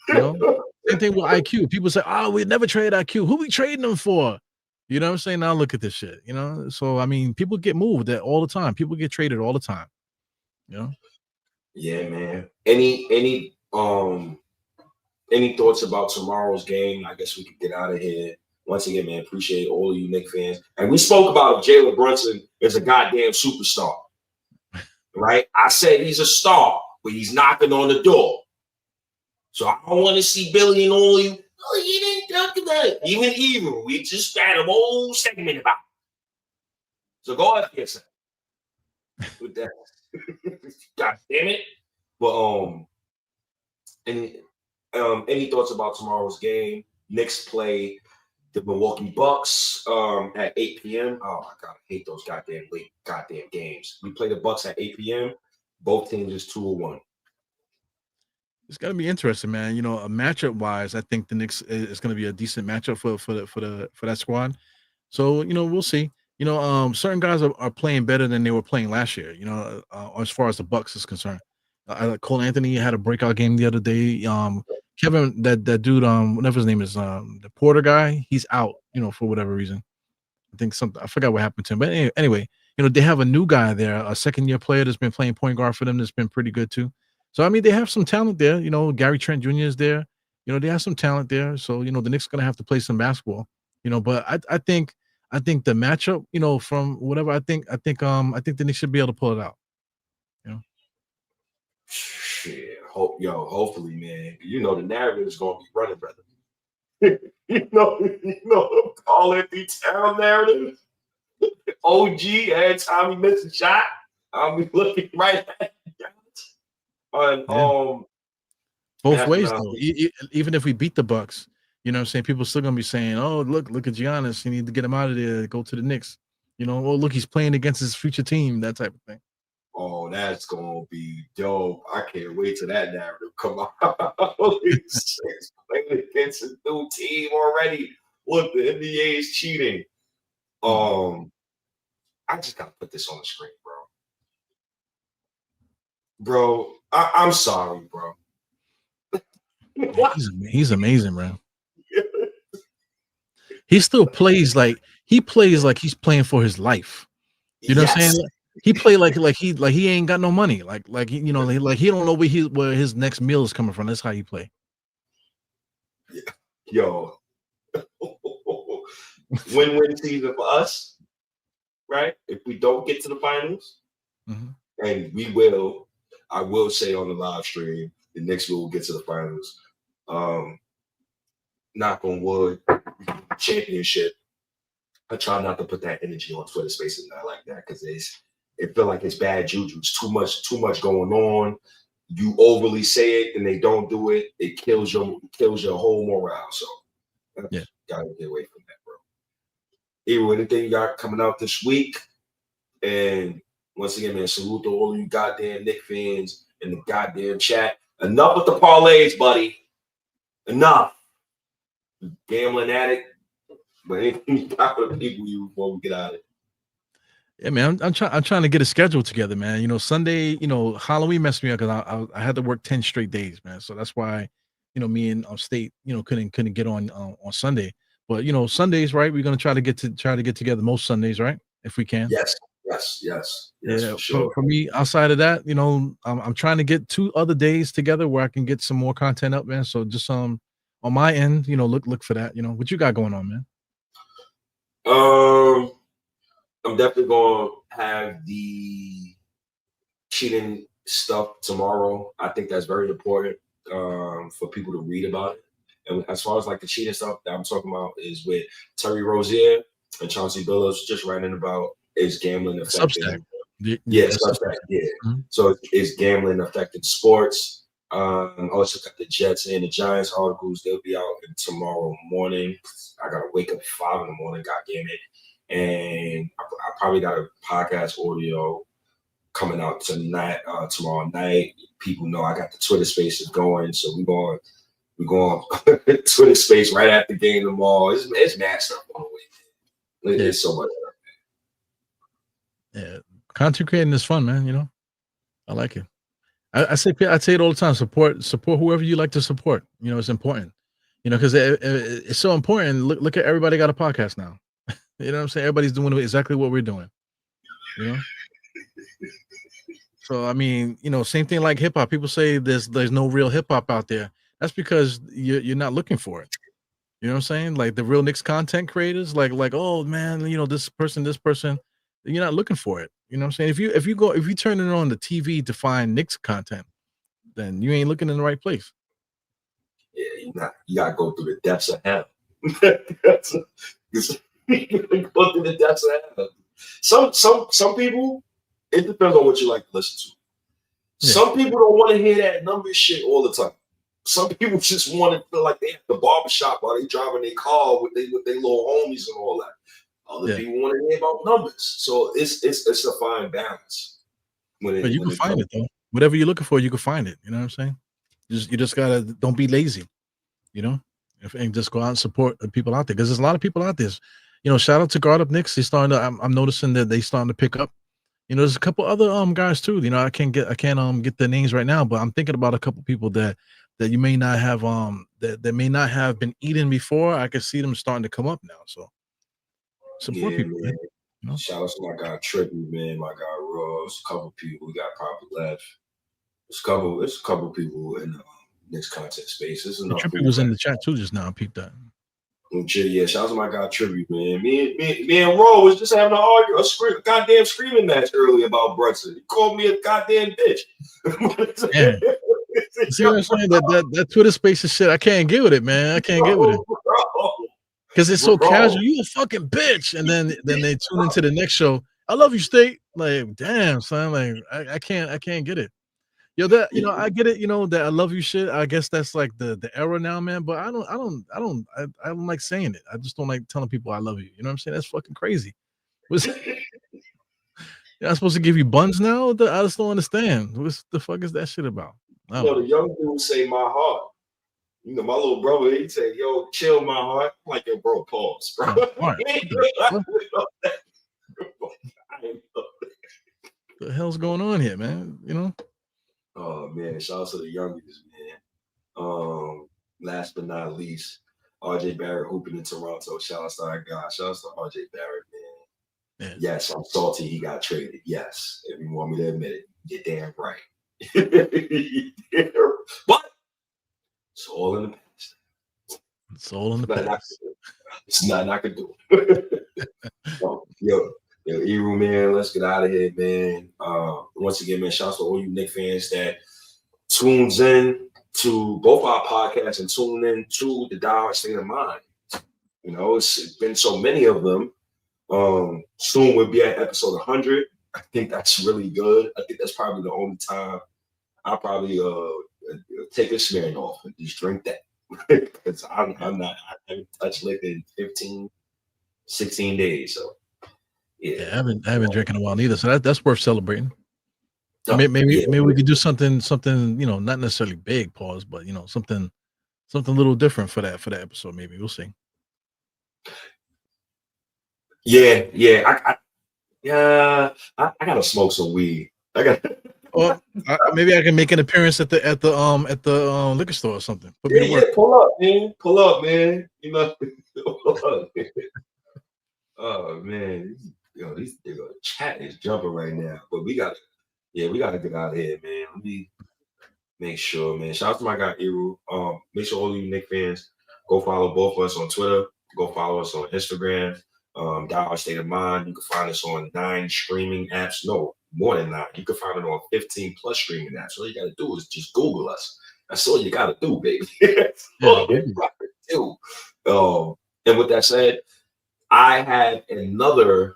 Same thing with IQ. People say, "Oh, we'd never trade IQ. Who we trading them for?" You know what I'm saying? Now look at this shit. So I mean, people get moved all the time. People get traded all the time. Yeah, man. Any thoughts about tomorrow's game? I guess we could get out of here. Once again, man, appreciate all of you Knicks fans. And we spoke about if Jalen Brunson is a goddamn superstar, right? I said he's a star, but he's knocking on the door. So I don't want to see Billy and all you. Oh, you didn't talk about it. Even. We just had a whole segment about it. So go ahead, yes, with that. God damn it. But any thoughts about tomorrow's game? Knicks play the Milwaukee Bucks at 8 p.m. Oh my God, I hate those goddamn late goddamn games. We play the Bucks at 8 p.m. Both teams is 2-1. It's gonna be interesting, man. A matchup wise, I think the Knicks is gonna be a decent matchup for that squad. So we'll see. Certain guys are playing better than they were playing last year. As far as the Bucks is concerned, Cole Anthony had a breakout game the other day. Kevin, that dude, whatever his name is, the Porter guy, he's out. For whatever reason. I think I forgot what happened to him. But anyway, they have a new guy there, a second-year player that's been playing point guard for them. That's been pretty good too. So I mean, they have some talent there. Gary Trent Jr. is there. They have some talent there. So the Knicks are gonna have to play some basketball. But I think the matchup, from whatever I think the Knicks should be able to pull it out. Shit, hopefully, man. The narrative is gonna be running, brother. Karl-Anthony Towns narrative. OG every time he misses a shot, I'll be looking right at it. Both ways though. Even if we beat the Bucks, saying people still gonna be saying, "Oh, look at Giannis. You need to get him out of there. Go to the Knicks." Oh, look, he's playing against his future team. That type of thing. Oh, that's gonna be dope. I can't wait till that narrative come out. He's playing against a new team already. Look, the NBA is cheating. I just gotta put this on the screen, bro. I'm sorry, bro. He's amazing, bro. He still plays like he's playing for his life. You know what I'm saying? He play like he ain't got no money. Like he don't know where his next meal is coming from. That's how he play. Yo. Win-win season for us, right? If we don't get to the finals, and I will say on the live stream, the Knicks will get to the finals. Knock on wood, championship. I try not to put that energy on Twitter Spaces not like that because it feel like it's bad juju. It's too much going on. You overly say it and they don't do it. It kills your whole morale. So Yeah. Gotta get away from that, bro. Even anything you got coming out this week, and once again, man, salute to all you goddamn Knicks fans in the goddamn chat. Enough with the parlays, buddy. Enough. Gambling addict. But anything for the people you before we get out of it. Yeah, man, I'm trying to get a schedule together, man. Sunday, Halloween messed me up because I had to work 10 straight days, man. So that's why, me and State, couldn't get on Sunday. But Sundays, right? We're gonna try to get together most Sundays, right? If we can. Yes, Yeah, for sure. for me, outside of that, I'm trying to get 2 other days together where I can get some more content up, man. So just on my end, look for that. What you got going on, man? I'm definitely gonna have the cheating stuff tomorrow. I think that's very important for people to read about it. And as far as like the cheating stuff that I'm talking about is with Terry Rozier and Chauncey Billups just writing about is gambling affecting. Substack. Yeah, Substack. Yeah. Mm-hmm. So is gambling affecting sports? Also got the Jets and the Giants articles. They'll be out tomorrow morning. I gotta wake up at 5 in the morning. God damn it! And I probably got a podcast audio coming out tonight, tomorrow night. People know I got the Twitter Spaces going, so we're going Twitter Space right after the game tomorrow. It's mad stuff on the way. It's so much. Yeah, content creating is fun, man. I like it. I say it all the time. Support whoever you like to support. It's important. Because it's so important. Look at everybody got a podcast now. You know what I'm saying? Everybody's doing exactly what we're doing. So I mean, same thing like hip hop. People say there's no real hip hop out there. That's because you're not looking for it. You know what I'm saying? Like the real Knicks content creators, like oh man, this person, you're not looking for it. You know what I'm saying? If you turn it on the TV to find Knicks content, then you ain't looking in the right place. Yeah, you gotta go through the depths of hell. Go through the depths of hell. Some people, it depends on what you like to listen to. Yeah. Some people don't want to hear that number shit all the time. Some people just want to feel like they at the barbershop while they driving their car with their little homies and all that. Other people want to hear about numbers. So it's a fine balance. But you can find it though. Whatever you're looking for, you can find it. You know what I'm saying? You just gotta don't be lazy. And just go out and support the people out there because there's a lot of people out there. Shout out to Guard Up Knicks. I'm noticing that they starting to pick up. There's a couple other guys too. I can't get their names right now, but I'm thinking about a couple people that you may not have that may not have been eaten before. I can see them starting to come up now. So support people, man. Shout out to my guy Trippy, man, my guy Ross, a couple people we got probably left. It's a couple people in the Knicks content space. Trippy was in the chat too just now. I peeped that. Yeah, shout out to my guy Tribute, man. Me and Ro was just having a goddamn screaming match earlier about Brunson. He called me a goddamn bitch. Yeah. See what I'm saying? That Twitter Spaces shit, I can't get with it, man. I can't get with it. Because it's so casual. You a fucking bitch. And then they tune into the next show. I love you, State. Like, damn, son. Like, I can't get it. I get it, that I love you shit. I guess that's like the era now, man. But I don't like saying it. I just don't like telling people I love you. You know what I'm saying? That's fucking crazy. I'm supposed to give you buns now? I just don't understand. What the fuck is that shit about? The young dudes say my heart. My little brother, he say, yo, chill my heart. I'm like, yo, bro, pause, bro. The hell's going on here, man? Oh man, shout out to the youngest, man. Last but not least, RJ Barrett hooping in Toronto. Shout out to our guy. Shout out to RJ Barrett, man. Yeah. Yes, I'm salty he got traded. Yes. If you want me to admit it, you're damn right. But it's all in the past. It's all in the past. It's nothing I can do. Yo, Eru, man, let's get out of here, man. Once again, man, shout out to all you Knicks fans that tunes in to both our podcasts and tune in to the Diehard State of Mind. It's been so many of them. Soon we'll be at episode 100. I think that's really good. I think that's probably the only time I'll probably take a Smirnoff and just drink that. Because I'm not, I haven't touched liquor in 15, 16 days. So, yeah. Yeah, I haven't drank in a while neither. So that's worth celebrating. Oh, yeah. Maybe we could do something, not necessarily big pause, but something a little different for that episode. Maybe we'll see. Yeah. I gotta smoke some weed. I got. Or maybe I can make an appearance at the liquor store or something. Put me to Yeah. work. Pull up, man. Pull up, man. Pull up, man. Oh man, these chat is jumping right now. But we gotta get out of here, man. Let me make sure, man. Shout out to my guy Eru. Make sure all you Knicks fans go follow both of us on Twitter. Go follow us on Instagram. Diehard State of Mind. You can find us on 9 streaming apps. No, more than 9. You can find it on 15 plus streaming apps. All you gotta do is just Google us. That's all you gotta do, baby. That's all you gotta do. And with that said, I have another.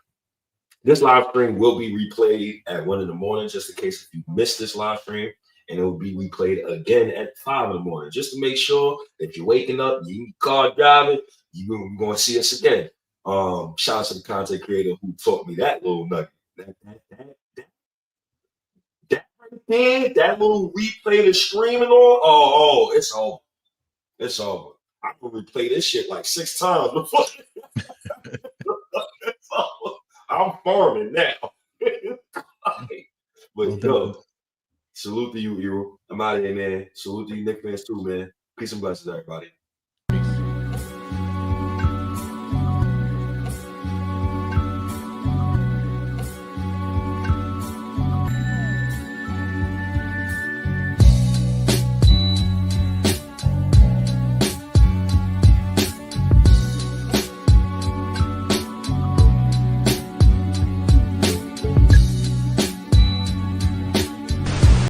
This live stream will be replayed at 1 a.m, just in case if you missed this live stream, and it will be replayed again at 5 a.m, just to make sure if you're waking up, you car driving, you're going to see us again. Shout out to the content creator who taught me that little nugget. That right there, that little replay the streaming on. Oh, it's over. It's over. I'm gonna replay this shit like 6 times before. I'm farming now. But yo, salute to you, Hero. I'm out of here, man. Salute to you, Knicks fans too, man. Peace and blessings, everybody.